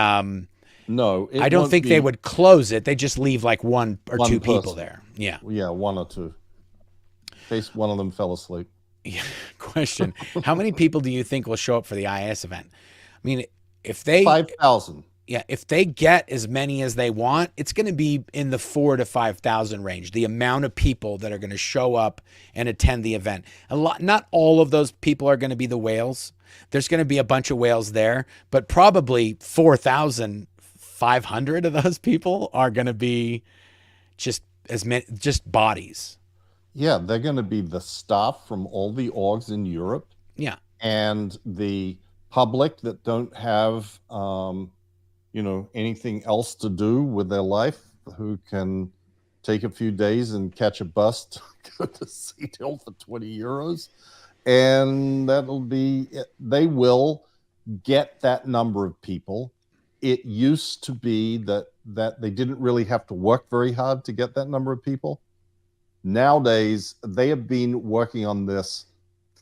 no, I don't think they would close it. They just leave like one or two people there. Yeah, one or two. In case one of them fell asleep. Yeah. Question: how many people do you think will show up for the IS event? I mean, if they 5,000. Yeah, if they get as many as they want, it's going to be in the 4,000 to 5,000 range. The amount of people that are going to show up and attend the event. Not all of those people are going to be the whales. There's going to be a bunch of whales there, but probably 4,500 of those people are going to be just bodies. Yeah, they're going to be the staff from all the orgs in Europe. Yeah. And the public that don't have, anything else to do with their life, who can take a few days and catch a bus to go to Sea Hill for 20 euros. And they will get that number of people. It used to be that they didn't really have to work very hard to get that number of people. Nowadays, they have been working on this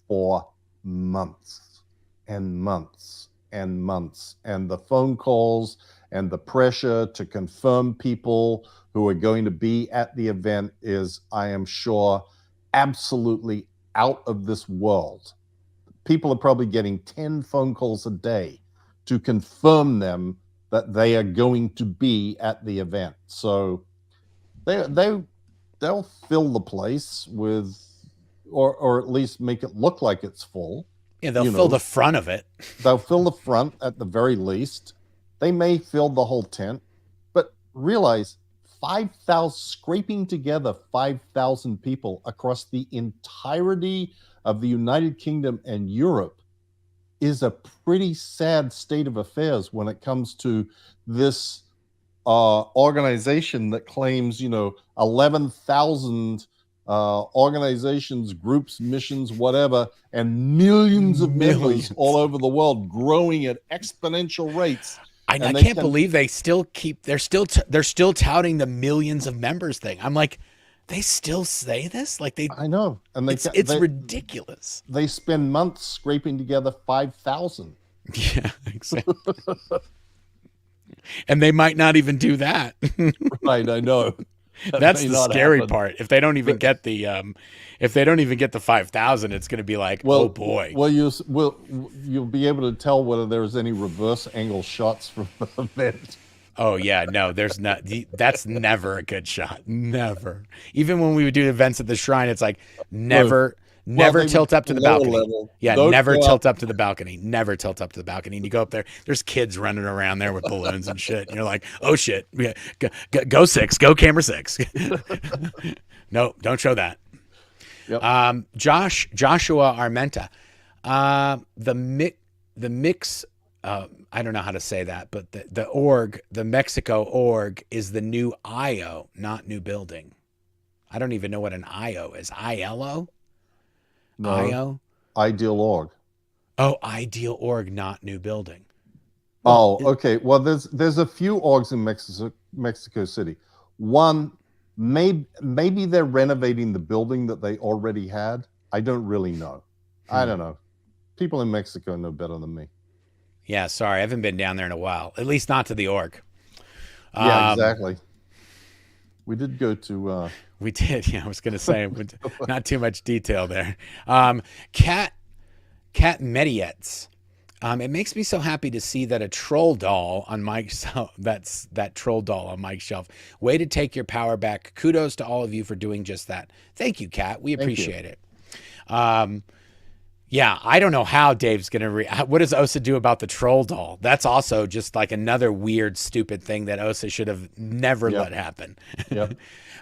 for months and months and months. And the phone calls and the pressure to confirm people who are going to be at the event is, I am sure, absolutely out of this world. People are probably getting 10 phone calls a day to confirm them that they are going to be at the event. So they'll fill the place with, or at least make it look like it's full. Yeah, they'll fill the front of it. They'll fill the front at the very least. They may fill the whole tent, but realize 5,000, scraping together 5,000 people across the entirety of the United Kingdom and Europe is a pretty sad state of affairs when it comes to this organization that claims, 11,000 organizations, groups, missions, whatever, and millions of members all over the world, growing at exponential rates. I can't believe they're still touting the millions of members thing. I'm like, They still say this? Like I know, and it's ridiculous. They spend months scraping together 5,000. Yeah, exactly. And they might not even do that. Right, I know. That's the scary part. If they don't even get the 5,000, it's going to be like, oh boy. Well, you'll be able to tell whether there's any reverse angle shots from the event. Oh yeah, no, there's not. That's never a good shot. Never. Even when we would do events at the shrine, it's like never tilt up to the balcony. Level. Yeah, never tilt up to the balcony. Never tilt up to the balcony. And you go up there, there's kids running around there with balloons and shit. And you're like, oh shit, go 6, go camera 6. No, don't show that. Yep. Joshua Armenta, the mix. I don't know how to say that, but the Mexico org is the new IO, not new building. I don't even know what an IO is. ILO? No. IO? Ideal org. Oh, ideal org, not new building. Oh, okay. Well, there's a few orgs in Mexico City. One, maybe they're renovating the building that they already had. I don't really know. I don't know. People in Mexico know better than me. Yeah, sorry, I haven't been down there in a while. At least not to the org. Yeah, exactly. We did go to. We did. Yeah, I was going to say not too much detail there. Cat Mediets. It makes me so happy to see that a troll doll on Mike's. That troll doll on Mike's shelf. Way to take your power back. Kudos to all of you for doing just that. Thank you, Cat. We appreciate it. Yeah, I don't know how Dave's going to what does Osa do about the troll doll? That's also just like another weird, stupid thing that Osa should have never let happen. Yep.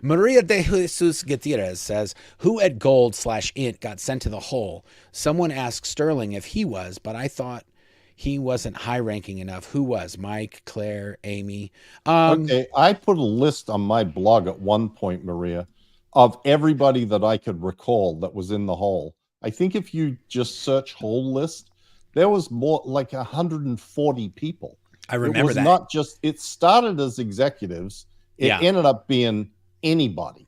Maria de Jesus Gutierrez says, who at Gold/Int got sent to the hole? Someone asked Sterling if he was, but I thought he wasn't high-ranking enough. Who was? Mike, Claire, Amy? Okay, I put a list on my blog at one point, Maria, of everybody that I could recall that was in the hole. I think if you just search whole list, there was more like 140 people. I remember it was that. Not just, it started as executives. It ended up being anybody.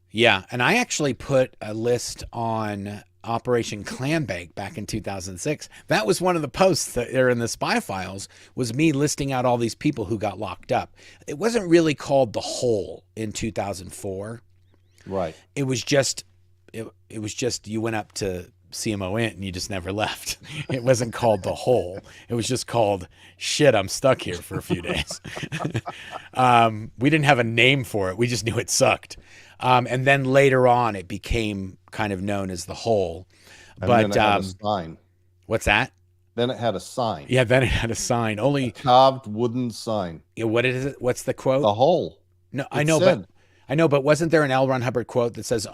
Yeah. And I actually put a list on Operation Clambake back in 2006. That was one of the posts that are in the spy files, was me listing out all these people who got locked up. It wasn't really called the hole in 2004. Right. It was just, it was just you went up to CMO Int and you just never left. It wasn't called the hole. It was just called shit. I'm stuck here for a few days. We didn't have a name for it. We just knew it sucked. And then later on, it became kind of known as the hole. And then it had a sign. What's that? Then it had a sign. Yeah, then it had a sign. Only a carved wooden sign. Yeah, what is it? What's the quote? The hole. No, I know, but wasn't there an L. Ron Hubbard quote that says,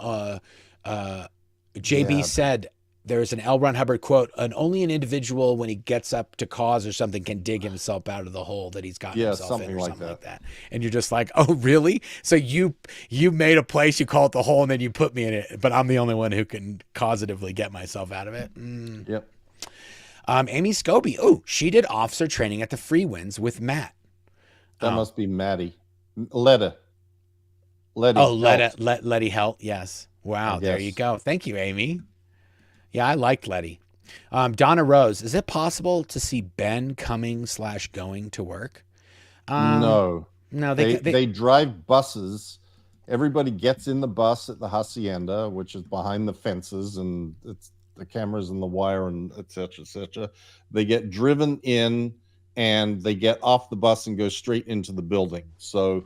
JB said there's an L. Ron Hubbard quote, and only an individual when he gets up to cause or something can dig himself out of the hole that he's gotten himself in or something like that. And you're just like, oh, really? So you made a place, you call it the hole, and then you put me in it, but I'm the only one who can causatively get myself out of it. Yep. Amy Scobie. Oh, she did officer training at the Free Winds with Matt. That must be Maddie. Letty Helt. Yes. Wow. There you go. Thank you, Amy. Yeah, I liked Letty. Donna Rose. Is it possible to see Ben coming/going to work? No. They drive buses. Everybody gets in the bus at the hacienda, which is behind the fences, and it's the cameras and the wire and et cetera, et cetera. They get driven in and they get off the bus and go straight into the building. So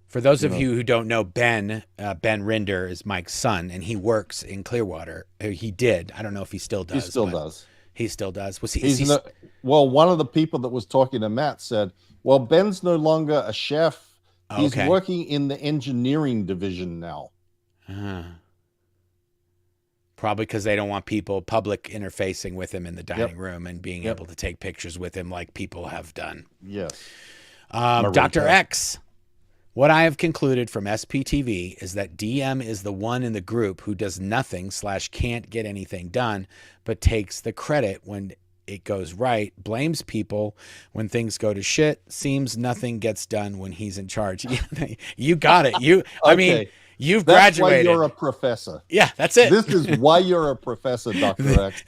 for those of you who don't know, Ben Rinder is Mike's son, and he works in Clearwater. He did. I don't know if he still does. He still does. He still does. Well, one of the people that was talking to Matt said, well, Ben's no longer a chef. He's working in the engineering division now. Probably because they don't want public interfacing with him in the dining room and being able to take pictures with him like people have done. Yes. Dr. X. What I have concluded from SPTV is that DM is the one in the group who does nothing/can't get anything done, but takes the credit when it goes right, blames people when things go to shit, seems nothing gets done when he's in charge. You got it. I mean, You've That's why graduated. you're a professor. Yeah, that's it. This is why you're a professor, Dr. X,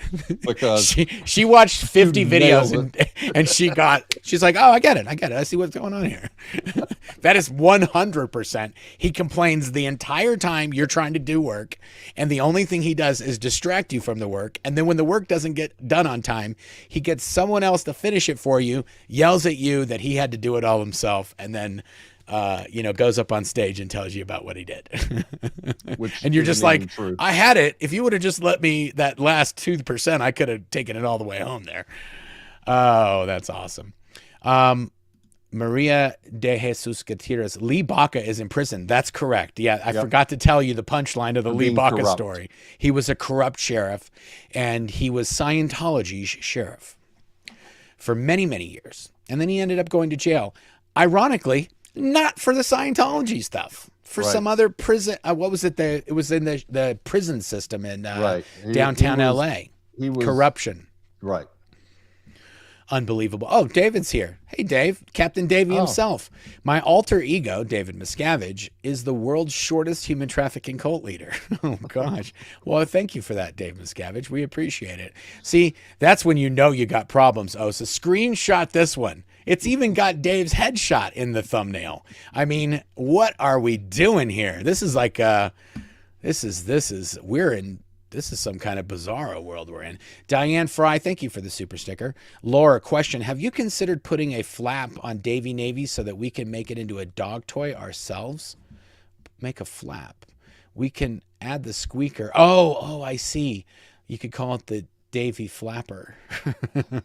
because she watched 50 videos nailed and she's like, oh, I get it. I see what's going on here. That is 100%. He complains the entire time you're trying to do work, and the only thing he does is distract you from the work. And then when the work doesn't get done on time, he gets someone else to finish it for you, yells at you that he had to do it all himself, and then goes up on stage and tells you about what he did. And you're just like, I had it. If you would have just let me that last 2%, I could have taken it all the way home there. Oh, that's awesome. Maria de Jesus Gutierrez, Lee Baca is in prison. That's correct. Yeah, I forgot to tell you the punchline of the Lee Baca story. He was a corrupt sheriff, and he was Scientology's sheriff for many, many years. And then he ended up going to jail. Ironically, not for the Scientology stuff, for some other prison. What was it? It was in the prison system in downtown LA. He was corruption. Right. Unbelievable. Oh, David's here. Hey, Dave. Captain Davey himself. My alter ego, David Miscavige, is the world's shortest human trafficking cult leader. Oh, gosh. Well, thank you for that, Dave Miscavige. We appreciate it. See, that's when you know you got problems. Oh, so screenshot this one. It's even got Dave's headshot in the thumbnail. I mean, what are we doing here? This is like this is some kind of bizarro world we're in. Diane Fry, thank you for the super sticker. Laura, question, have you considered putting a flap on Davy Navy so that we can make it into a dog toy ourselves? Make a flap. We can add the squeaker. Oh, I see. You could call it the Davy Flapper.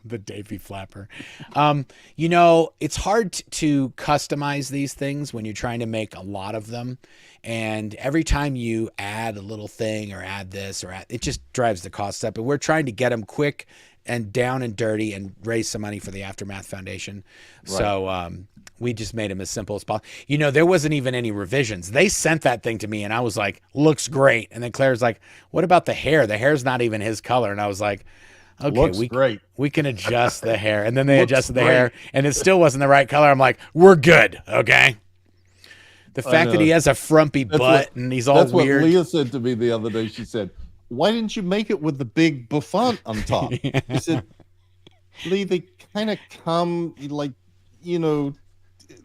The Davy Flapper. It's hard to customize these things when you're trying to make a lot of them. And every time you add a little thing or add this it just drives the cost up. And we're trying to get them quick and down and dirty and raise some money for the Aftermath Foundation. Right. So we just made them as simple as possible. There wasn't even any revisions. They sent that thing to me and I was like, looks great. And then Claire's like, what about the hair? The hair's not even his color. And I was like, okay, we can adjust the hair. And then they adjusted the hair and it still wasn't the right color. I'm like, we're good. Okay. The fact that he has a frumpy butt and he's all weird. That's what Leah said to me the other day. She said, why didn't you make it with the big bouffant on top? Yeah. I said, Lee, they kind of come like,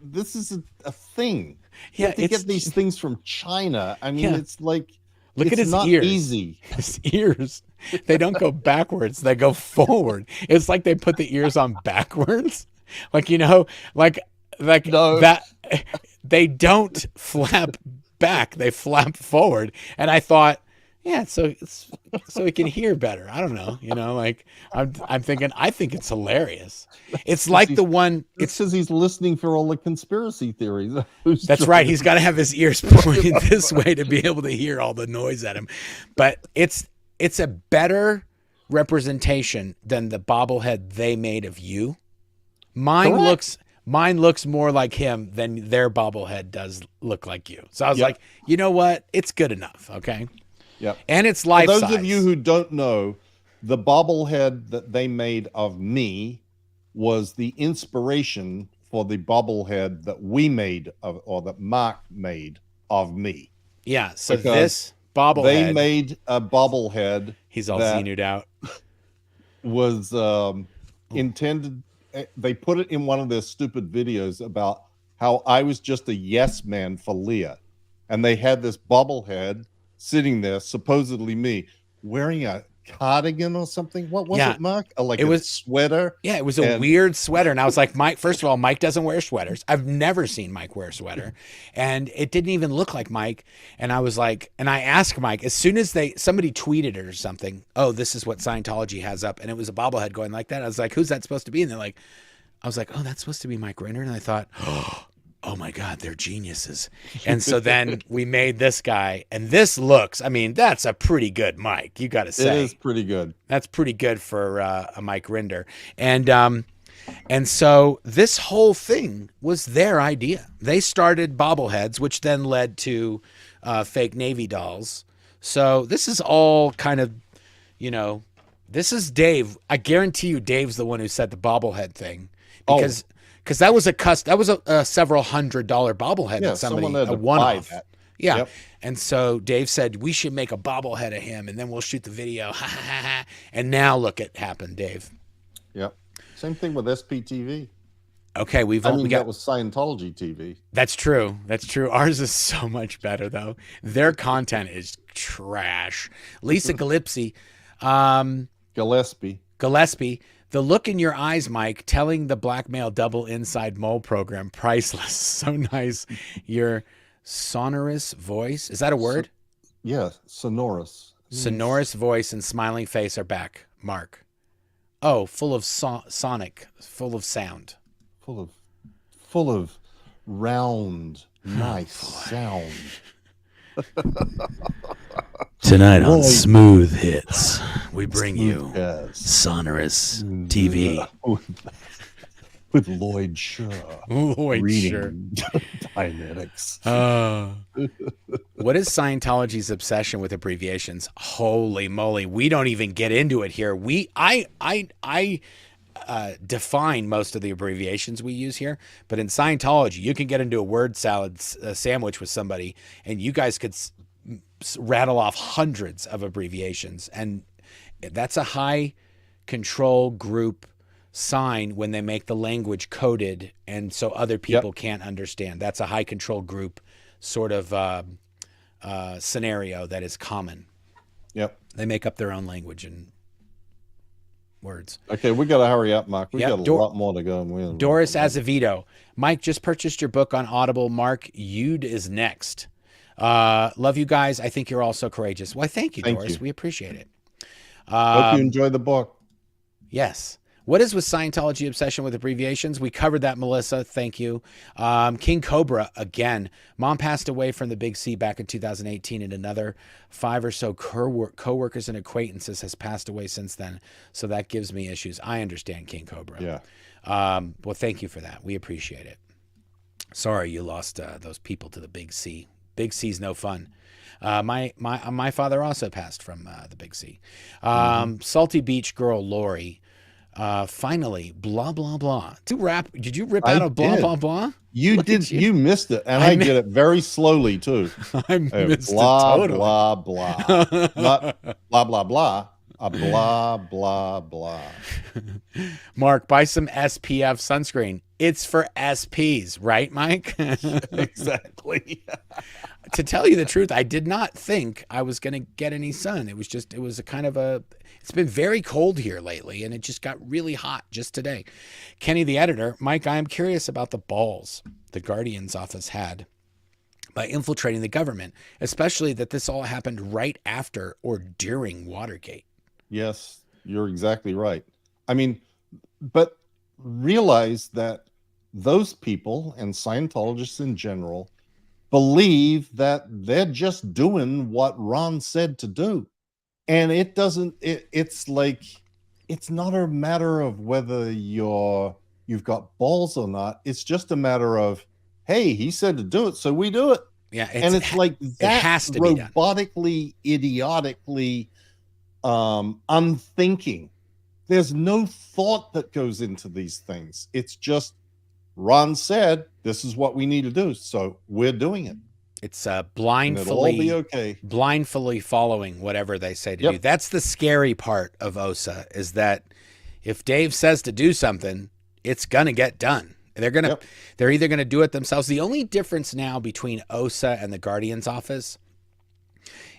this is a thing. You have to get these things from China. I mean, it's like, look at his not ears. Easy. His ears, they don't go backwards. They go forward. It's like they put the ears on backwards. Like, no. That they don't flap back. They flap forward. And I thought, so he can hear better. I don't know. I'm thinking, I think it's hilarious. It's like the one. It says he's listening for all the conspiracy theories. That's right. He's got to have his ears pointed this way to be able to hear all the noise at him. But it's a better representation than the bobblehead they made of you. Mine looks more like him than their bobblehead does look like you. So I was like, you know what? It's good enough. Okay. Yep. And it's life size. For those of you who don't know, the bobblehead that they made of me was the inspiration for the bobblehead that we made or that Mark made of me. Yeah. So this bobblehead. They made a bobblehead. He's all zenued out. Was intended. They put it in one of their stupid videos about how I was just a yes man for Leah. And they had this bobblehead sitting there, supposedly me, wearing a cardigan or something. What was it, Mark? It was a sweater? Yeah, it was a weird sweater. And I was like, Mike, first of all, Mike doesn't wear sweaters. I've never seen Mike wear a sweater. And it didn't even look like Mike. And I was like, and I asked Mike, as soon as somebody tweeted it or something, oh, this is what Scientology has up. And it was a bobblehead going like that. I was like, who's that supposed to be? And I was like, oh, that's supposed to be Mike Rinder. And I thought, oh my God, they're geniuses. And so then we made this guy, and this looks, that's a pretty good Mike. You got to say. It is pretty good. That's pretty good for a Mike Rinder. And so this whole thing was their idea. They started bobbleheads, which then led to fake Navy dolls. So this is all kind of, this is Dave. I guarantee you Dave's the one who said the bobblehead thing. Because that was a several $100 bobblehead that somebody, a one-off. Yeah. Yep. And so Dave said, we should make a bobblehead of him and then we'll shoot the video. And now look at happened, Dave. Yep. Same thing with SPTV. Okay. We that got, was Scientology TV. That's true. That's true. Ours is so much better though. Their content is trash. Lisa Gillespie, Gillespie, the look in your eyes, Mike, telling the blackmail double inside mole program, priceless. So nice. Your sonorous voice. Is that a word? Yeah. Sonorous. Sonorous voice and smiling face are back. Mark. Oh, full of sonic, full of sound. Full of round, nice sound. Tonight on Smooth Hits, we bring you sonorous TV with Lloyd Sher. Reading Dynamics. What is Scientology's obsession with abbreviations? Holy moly, we don't even get into it here. I define most of the abbreviations we use here, but in Scientology, you can get into a word salad sandwich with somebody, and you guys could rattle off hundreds of abbreviations, and that's a high control group sign when they make the language coded, and so other people can't understand. That's a high control group sort of scenario that is common. Yep. They make up their own language and words. Okay, we got to hurry up, Mark. We got a lot more to go. Doris Azevedo. Mike, just purchased your book on Audible. Mark, Yude is next. Love you guys. I think you're all so courageous. Well, thank you, Doris. We appreciate it. Hope you enjoy the book. Yes. What is with Scientology obsession with abbreviations? We covered that, Melissa. Thank you. King Cobra, again. Mom passed away from the Big C back in 2018, and another 5 or so co-workers and acquaintances has passed away since then. So that gives me issues. I understand, King Cobra. Yeah. Well, thank you for that. We appreciate it. Sorry you lost those people to the Big C. Big C's no fun. My father also passed from the Big C. Salty Beach girl Lori. Finally, blah blah blah. Did you rip out a blah blah blah? You did. You missed it, and I did it very slowly too. I missed blah, it totally. Blah blah blah. Not blah blah blah. A blah blah blah. Mark, buy some SPF sunscreen. It's for SPs, right, Mike? Exactly. To tell you the truth, I did not think I was going to get any sun. It was a kind of it's been very cold here lately, and it just got really hot just today. Kenny, the editor, Mike, I am curious about the balls the Guardian's office had by infiltrating the government, especially that this all happened right after or during Watergate. Yes, you're exactly right. I mean, but realize that those people and Scientologists in general believe that they're just doing what Ron said to do. And it doesn't, it's like, it's not a matter of whether you've got balls or not. It's just a matter of, hey, he said to do it, so we do it. Yeah. And it's like that it has to be done. Robotically, idiotically, unthinking. There's no thought that goes into these things. It's just Ron said, this is what we need to do, so we're doing it. It's blindfully, it'll all be okay. Blindfully following whatever they say to do. That's the scary part of OSA, is that if Dave says to do something, it's gonna get done. They're either gonna do it themselves. The only difference now between OSA and the Guardian's office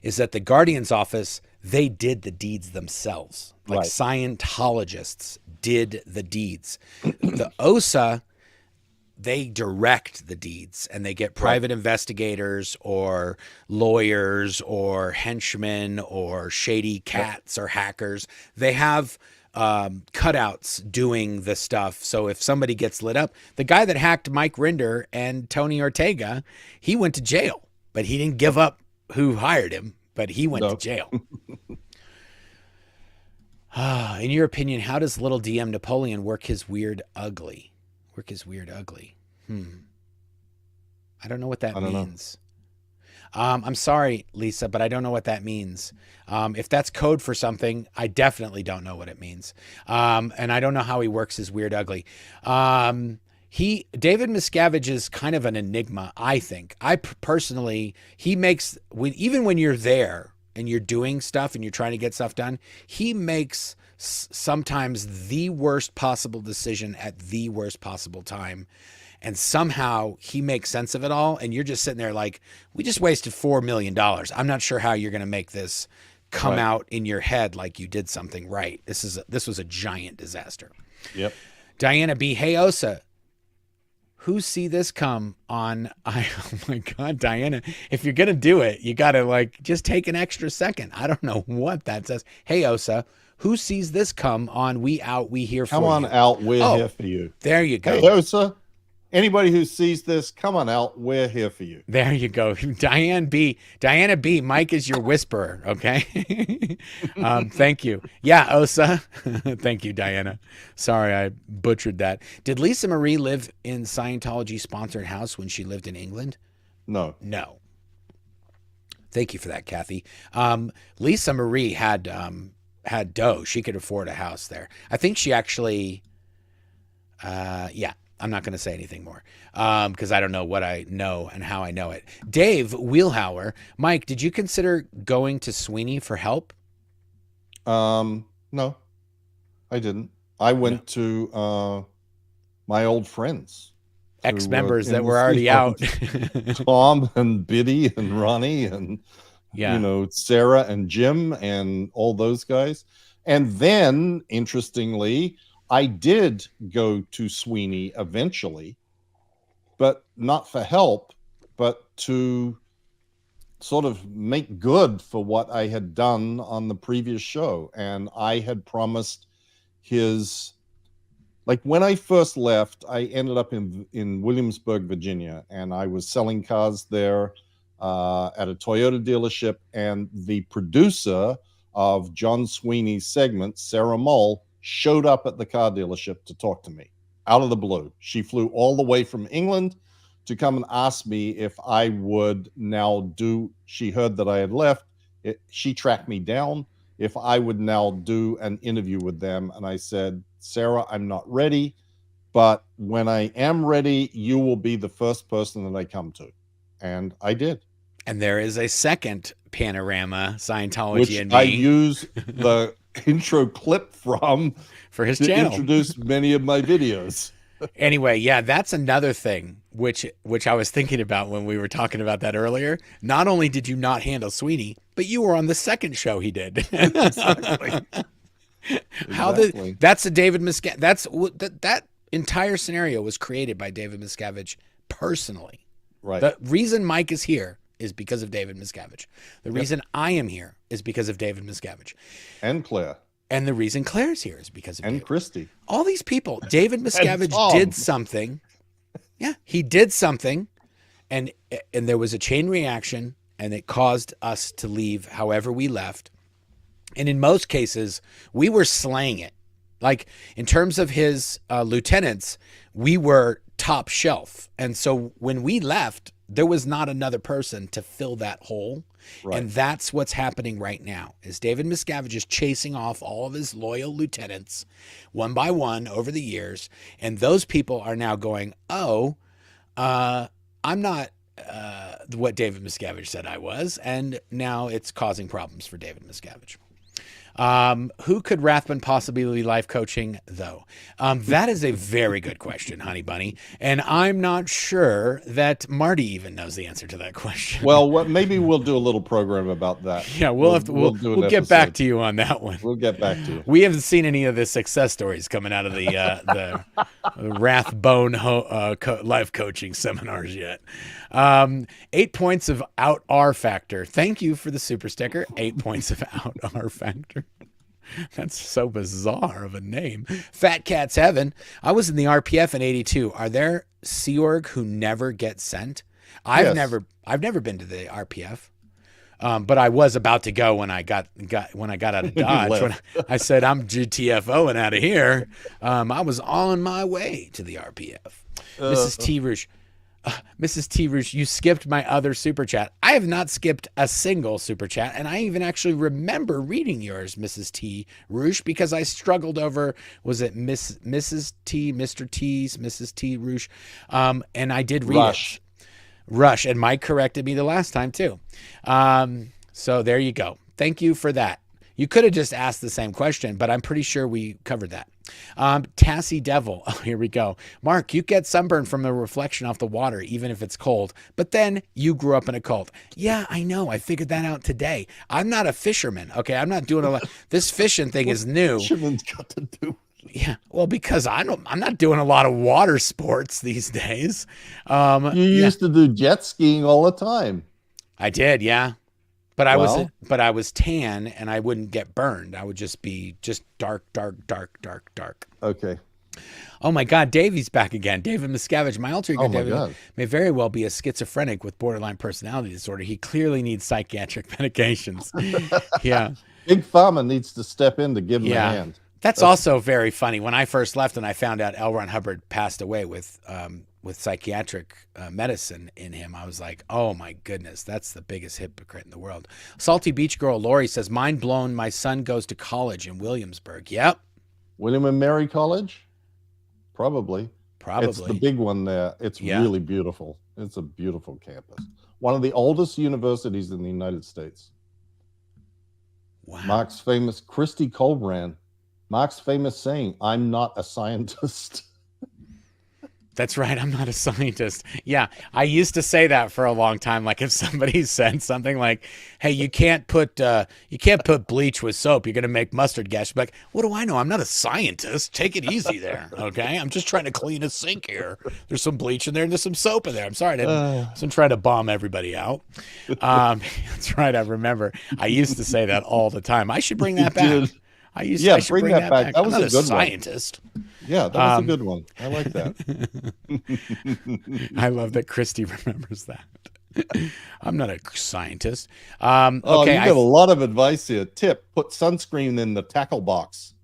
is that the Guardian's office, they did the deeds themselves. Like Scientologists did the deeds. The OSA, they direct the deeds, and they get private investigators or lawyers or henchmen or shady cats or hackers. They have cutouts doing the stuff. So if somebody gets lit up, the guy that hacked Mike Rinder and Tony Ortega, he went to jail, but he didn't give up who hired him, but he went to jail. In your opinion, how does little DM Napoleon work his weird ugly? I don't know what that means. I'm sorry, Lisa, but I don't know what that means. If that's code for something, I definitely don't know what it means. And I don't know how he works his weird ugly. David Miscavige is kind of an enigma, I think. Personally, he makes, even when you're there and you're doing stuff and you're trying to get stuff done, he makes sometimes the worst possible decision at the worst possible time. And somehow he makes sense of it all. And you're just sitting there like, we just wasted $4 million. I'm not sure how you're going to make this come out in your head like you did something right. This was a giant disaster. Yep. Diana B. Hey, Osa. Who see this come on? Oh my God, Diana, if you're going to do it, you got to like, just take an extra second. I don't know what that says. Hey, Osa, who sees this come on? We out, we here for you. Come on out. We're here for you. There you go. Hey, Osa, anybody who sees this, come on out. We're here for you. There you go. Diana B. Mike is your whisperer. Okay. Thank you. Yeah. Osa. Thank you, Diana. Sorry, I butchered that. Did Lisa Marie live in Scientology sponsored house when she lived in England? No. Thank you for that, Kathy. Lisa Marie had dough. She could afford a house there. I think she actually, I'm not going to say anything more because I don't know what I know and how I know it. Dave Wheelhauer, Mike, did you consider going to Sweeney for help? No, I didn't. I went to my old friends. Ex-members that were already out. Tom and Biddy and Ronnie and, Sarah and Jim and all those guys. And then, interestingly, I did go to Sweeney eventually, but not for help, but to sort of make good for what I had done on the previous show. And I had promised when I first left, I ended up in Williamsburg, Virginia, and I was selling cars there at a Toyota dealership. And the producer of John Sweeney's segment, Sarah Mull, showed up at the car dealership to talk to me out of the blue. She flew all the way from England to come and ask me if I would now she heard that I had left. She tracked me down if I would now do an interview with them. And I said, Sarah, I'm not ready, but when I am ready, you will be the first person that I come to. And I did. And there is a second Panorama Scientology which and me. I use the intro clip for his to channel. Introduce many of my videos. Anyway, yeah, that's another thing which I was thinking about when we were talking about that earlier. Not only did you not handle Sweeney, but you were on the second show he did. Exactly. That's a David Miscavige. That entire scenario was created by David Miscavige personally. Right. The reason Mike is here is because of David Miscavige. The reason I am here is because of David Miscavige. And Claire. And the reason Claire's here is because of and David. Christy. All these people. David Miscavige did something. Yeah, he did something, and there was a chain reaction, and it caused us to leave however we left. And in most cases, we were slaying it. Like, in terms of his lieutenants, we were top shelf. And so when we left, there was not another person to fill that hole. Right. And that's what's happening right now, is David Miscavige is chasing off all of his loyal lieutenants one by one over the years. And those people are now going, I'm not what David Miscavige said I was. And now it's causing problems for David Miscavige. Who could Rathbun possibly be life coaching, though? That is a very good question, Honey Bunny. And I'm not sure that Marty even knows the answer to that question. Well, maybe we'll do a little program about that. Yeah, we'll get back to you on that one. We'll get back to you. We haven't seen any of the success stories coming out of the Rathbone life coaching seminars yet. 8 points of out R factor. Thank you for the super sticker. 8 points of out R factor. That's so bizarre of a name. Fat Cat's Heaven. I was in the RPF in 82. Are there Sea Org who never get sent? I've never been to the RPF. But I was about to go when I got out of Dodge. When I said I'm GTFOing out of here, I was on my way to the RPF. Mrs. T. Rouge. Mrs. T. Roosh, you skipped my other super chat. I have not skipped a single super chat, and I even actually remember reading yours, Mrs. T. Roosh, because I struggled over, was it Mrs. T, Mr. T's, Mrs. T. Roosh? And I did read it. Rush, and Mike corrected me the last time too. So there you go. Thank you for that. You could have just asked the same question, but I'm pretty sure we covered that. Tassie Devil. Oh, here we go. Mark, you get sunburn from the reflection off the water, even if it's cold. But then you grew up in a cult. Yeah, I know. I figured that out today. I'm not a fisherman. Okay, I'm not doing a lot. This fishing thing is new. Fisherman's got to do. Yeah, well, because I'm not doing a lot of water sports these days. You used to do jet skiing all the time. I did, yeah. But I was tan, and I wouldn't get burned. I would just be dark. Okay. Oh my God, Davey's back again. David Miscavige, my alter ego, David, God. may very well be a schizophrenic with borderline personality disorder. He clearly needs psychiatric medications. Yeah. Big Pharma needs to step in to give him a hand. That's also very funny. When I first left and I found out L. Ron Hubbard passed away with psychiatric medicine in him, I was like, oh my goodness, that's the biggest hypocrite in the world. Salty Beach Girl Lori says, mind blown, my son goes to college in Williamsburg. Yep. William and Mary College? Probably. Probably. It's the big one there. It's really beautiful. It's a beautiful campus. One of the oldest universities in the United States. Wow. Mark's famous, Christy Colbrand, Mark's famous saying, I'm not a scientist. That's right. I'm not a scientist. Yeah. I used to say that for a long time. Like if somebody said something like, hey, you can't put bleach with soap. You're going to make mustard gas. You're like, what do I know? I'm not a scientist. Take it easy there. Okay. I'm just trying to clean a sink here. There's some bleach in there and there's some soap in there. I'm sorry. I'm trying to bomb everybody out. That's right. I remember I used to say that all the time. I should bring that back. I should bring that back. That was I'm a not good scientist. One. Yeah, that was a good one. I like that. I love that Christy remembers that. I'm not a scientist. Okay, you I got a lot of advice here. Tip: put sunscreen in the tackle box.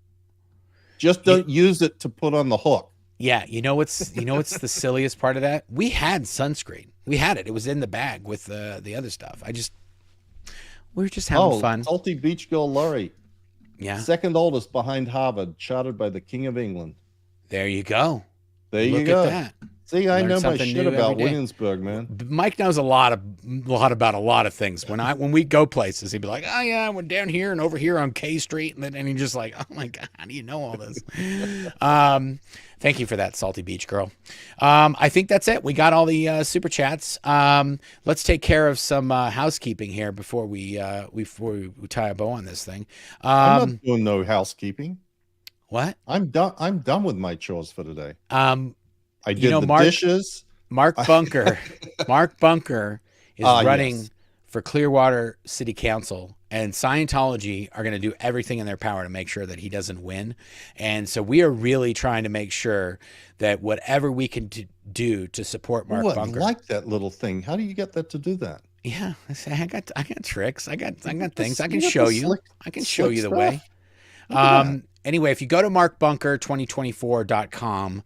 Just don't use it to put on the hook. Yeah, you know what's the silliest part of that? We had sunscreen. We had it. It was in the bag with the other stuff. We were just having fun. Salty Beach Girl Laurie. Yeah. Second oldest behind Harvard, chartered by the King of England. There you go. There you go. Look at that. See, I know my shit about Williamsburg, man. Mike knows a lot about a lot of things. When we go places, he'd be like, "Oh yeah, we're down here and over here on K Street," and he's just like, "Oh my God, how do you know all this?" Thank you for that, Salty Beach Girl. I think that's it. We got all the super chats. Let's take care of some housekeeping here before we tie a bow on this thing. I'm not doing no housekeeping. What? I'm done with my chores for today. I did the Mark, dishes. Mark Bunker is running for Clearwater City Council, and Scientology are going to do everything in their power to make sure that he doesn't win. And so we are really trying to make sure that whatever we can do to support Mark Bunker. I like that little thing. How do you get that to do that? Yeah, I got tricks. I got things I can show you. I can show you the way. Anyway, if you go to markbunker2024.com,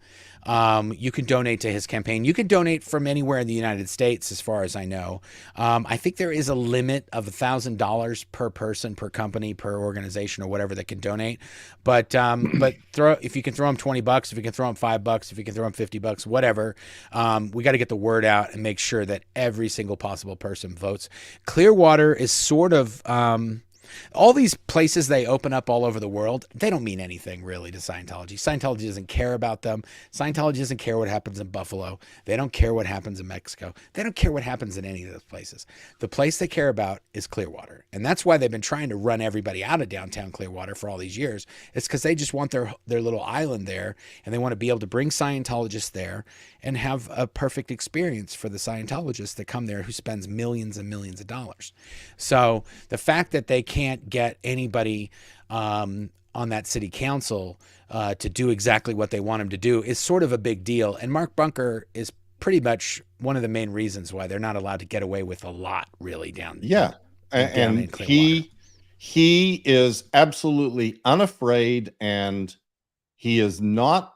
you can donate to his campaign. You can donate from anywhere in the United States, as far as I know. I think there is a limit of $1,000 per person, per company, per organization, or whatever that can donate. But if you can throw him $20, if you can throw him $5, if you can throw him $50, whatever, we got to get the word out and make sure that every single possible person votes. Clearwater is sort of all these places they open up all over the world, they don't mean anything really to Scientology. Scientology doesn't care about them. Scientology doesn't care what happens in Buffalo. They don't care what happens in Mexico. They don't care what happens in any of those places. The place they care about is Clearwater. And that's why they've been trying to run everybody out of downtown Clearwater for all these years. It's because they just want their little island there, and they want to be able to bring Scientologists there and have a perfect experience for the Scientologists that come there who spends millions and millions of dollars. So the fact that they can't get anybody on that city council to do exactly what they want them to do is sort of a big deal. And Mark Bunker is pretty much one of the main reasons why they're not allowed to get away with a lot really down. Yeah. And he is absolutely unafraid, and he is not,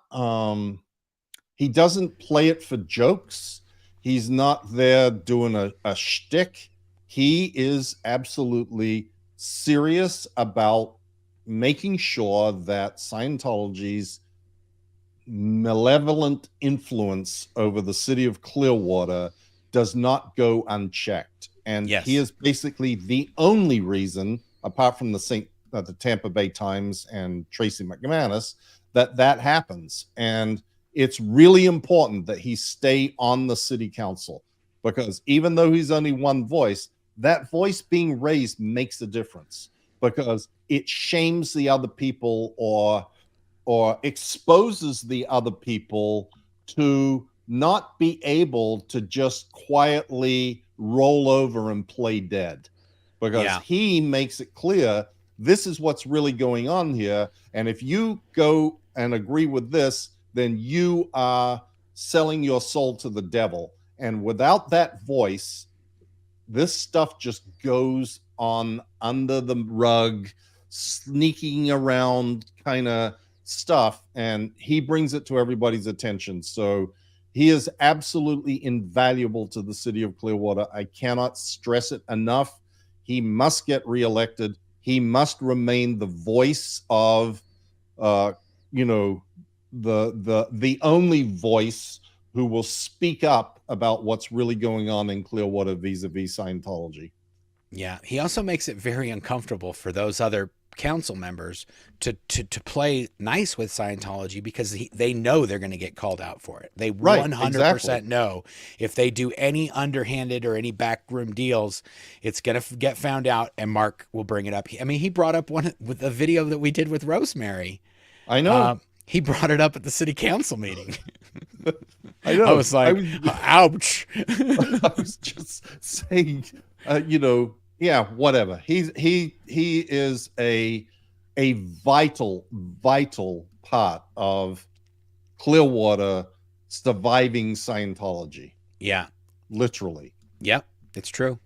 he doesn't play it for jokes. He's not there doing a shtick. He is absolutely serious about making sure that Scientology's malevolent influence over the city of Clearwater does not go unchecked. And Yes. he is basically the only reason, apart from the Tampa Bay Times and Tracy McManus, that happens. And it's really important that he stay on the city council, because even though he's only one voice, that voice being raised makes a difference, because it shames the other people or exposes the other people to not be able to just quietly roll over and play dead, because he makes it clear this is what's really going on here. And if you go and agree with this, then you are selling your soul to the devil. And without that voice, this stuff just goes on under the rug, sneaking around kind of stuff, and he brings it to everybody's attention. So he is absolutely invaluable to the city of Clearwater. I cannot stress it enough. He must get reelected. He must remain the voice of, the only voice who will speak up about what's really going on in Clearwater vis-a-vis Scientology. Yeah. He also makes it very uncomfortable for those other council members to play nice with Scientology, because they know they're going to get called out for it. They 100% know if they do any underhanded or any backroom deals, it's going to get found out, and Mark will bring it up. I mean, he brought up one with the video that we did with Rosemary. I know. He brought it up at the city council meeting. I know. I was like, ouch. I was just saying, yeah, whatever. He is a vital part of Clearwater surviving Scientology. Yeah. Literally. Yeah, it's true.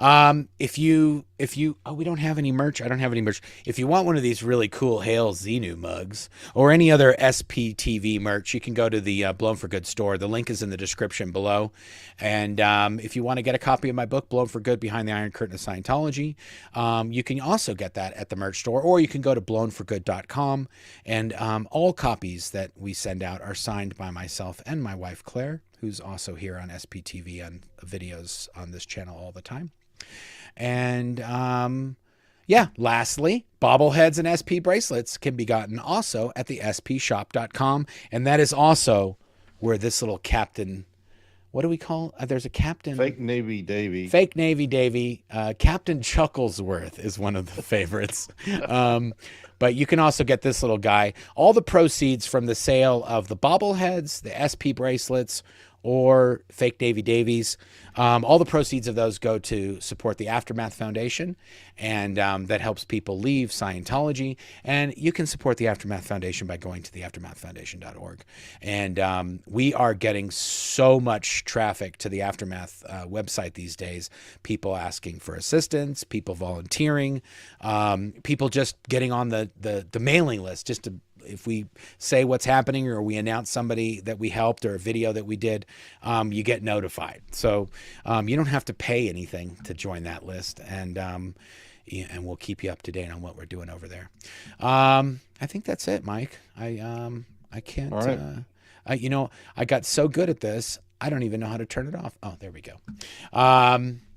If you, we don't have any merch. I don't have any merch. If you want one of these really cool Hail Xenu mugs or any other SPTV merch, you can go to the Blown for Good store. The link is in the description below. And if you want to get a copy of my book, Blown for Good, Behind the Iron Curtain of Scientology, you can also get that at the merch store, or you can go to blownforgood.com. And all copies that we send out are signed by myself and my wife, Claire, who's also here on SPTV on videos on this channel all the time. And lastly, bobbleheads and SP bracelets can be gotten also at the spshop.com. And that is also where this little captain, what do we call? There's a captain. Fake Navy Davy. Fake Navy Davy. Captain Chucklesworth is one of the favorites. But you can also get this little guy. All the proceeds from the sale of the bobbleheads, the SP bracelets, or Fake Davy Davies, all the proceeds of those go to support the Aftermath Foundation, and that helps people leave Scientology. And you can support the Aftermath Foundation by going to theaftermathfoundation.org. And we are getting so much traffic to the Aftermath website these days. People asking for assistance, people volunteering, people just getting on the mailing list just to, if we say what's happening or we announce somebody that we helped or a video that we did, you get notified. So you don't have to pay anything to join that list. And we'll keep you up to date on what we're doing over there. I think that's it, Mike. I can't, all right. I got so good at this, I don't even know how to turn it off. Oh, there we go.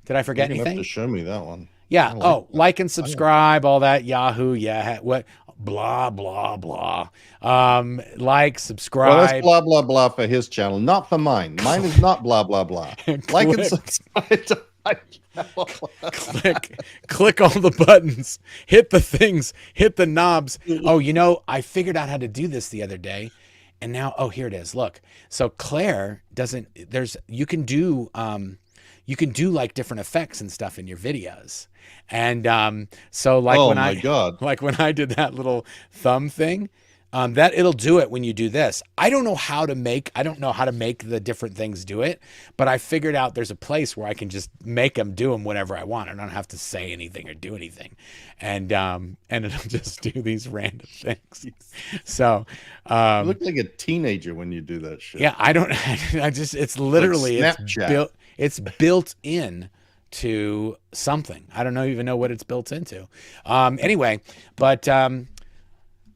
Did I forget anything? You have to show me that one. Yeah. Like and subscribe, all that Yahoo. Yeah. What? Blah, blah, blah. Like, subscribe. Well, that's blah, blah, blah for his channel, not for mine. Mine is not blah, blah, blah. Like and subscribe to my channel. Click all the buttons. Hit the things. Hit the knobs. Oh, I figured out how to do this the other day. And now, here it is. Look. So Claire you can do like different effects and stuff in your videos. And so like when I did that little thumb thing, that it'll do it when you do this. I don't know how to make the different things do it, but I figured out there's a place where I can just make them do them whenever I want. I don't have to say anything or do anything. And it'll just do these random things. So, you look like a teenager when you do that shit. Yeah, it's literally, like it's built in to something. I don't even know what it's built into. Anyway, but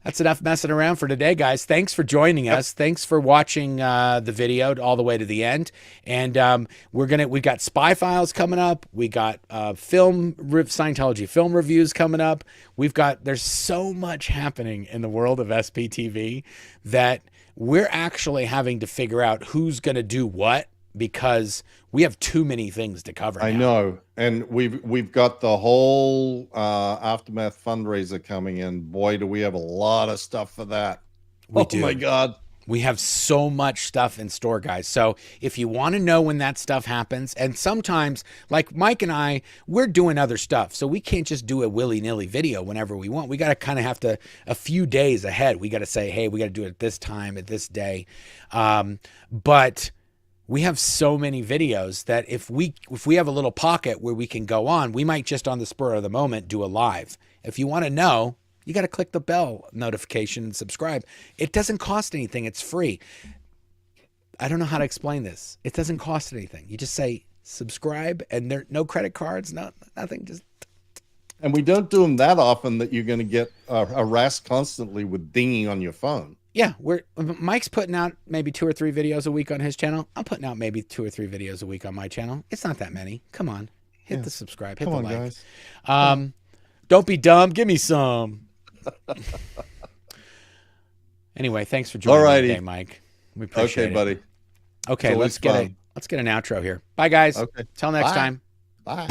that's enough messing around for today, guys. Thanks for joining us. Thanks for watching the video all the way to the end. And we've got Spy Files coming up. We got Scientology film reviews coming up. There's so much happening in the world of SPTV that we're actually having to figure out who's going to do what, because we have too many things to cover. I know. And we've got the whole Aftermath fundraiser coming in. Boy, do we have a lot of stuff for that. We do. Oh my God. We have so much stuff in store, guys. So if you want to know when that stuff happens, and sometimes, like Mike and I, we're doing other stuff. So we can't just do a willy-nilly video whenever we want. We got to kind of have to, a few days ahead, we got to say, hey, we got to do it at this time, at this day. But we have so many videos that if we have a little pocket where we can go on, we might just on the spur of the moment do a live. If you want to know, you got to click the bell notification and subscribe. It doesn't cost anything. It's free. I don't know how to explain this. It doesn't cost anything. You just say subscribe, and there no credit cards, nothing. Just. And we don't do them that often that you're going to get harassed constantly with dinging on your phone. Yeah, Mike's putting out maybe 2 or 3 videos a week on his channel. I'm putting out maybe 2 or 3 videos a week on my channel. It's not that many. Come on, hit the subscribe, hit the like. Guys. Don't be dumb. Give me some. Anyway, thanks for joining me today, Mike. We appreciate it. Okay, buddy. Okay, let's get an outro here. Bye, guys. Okay. Till next time. Bye.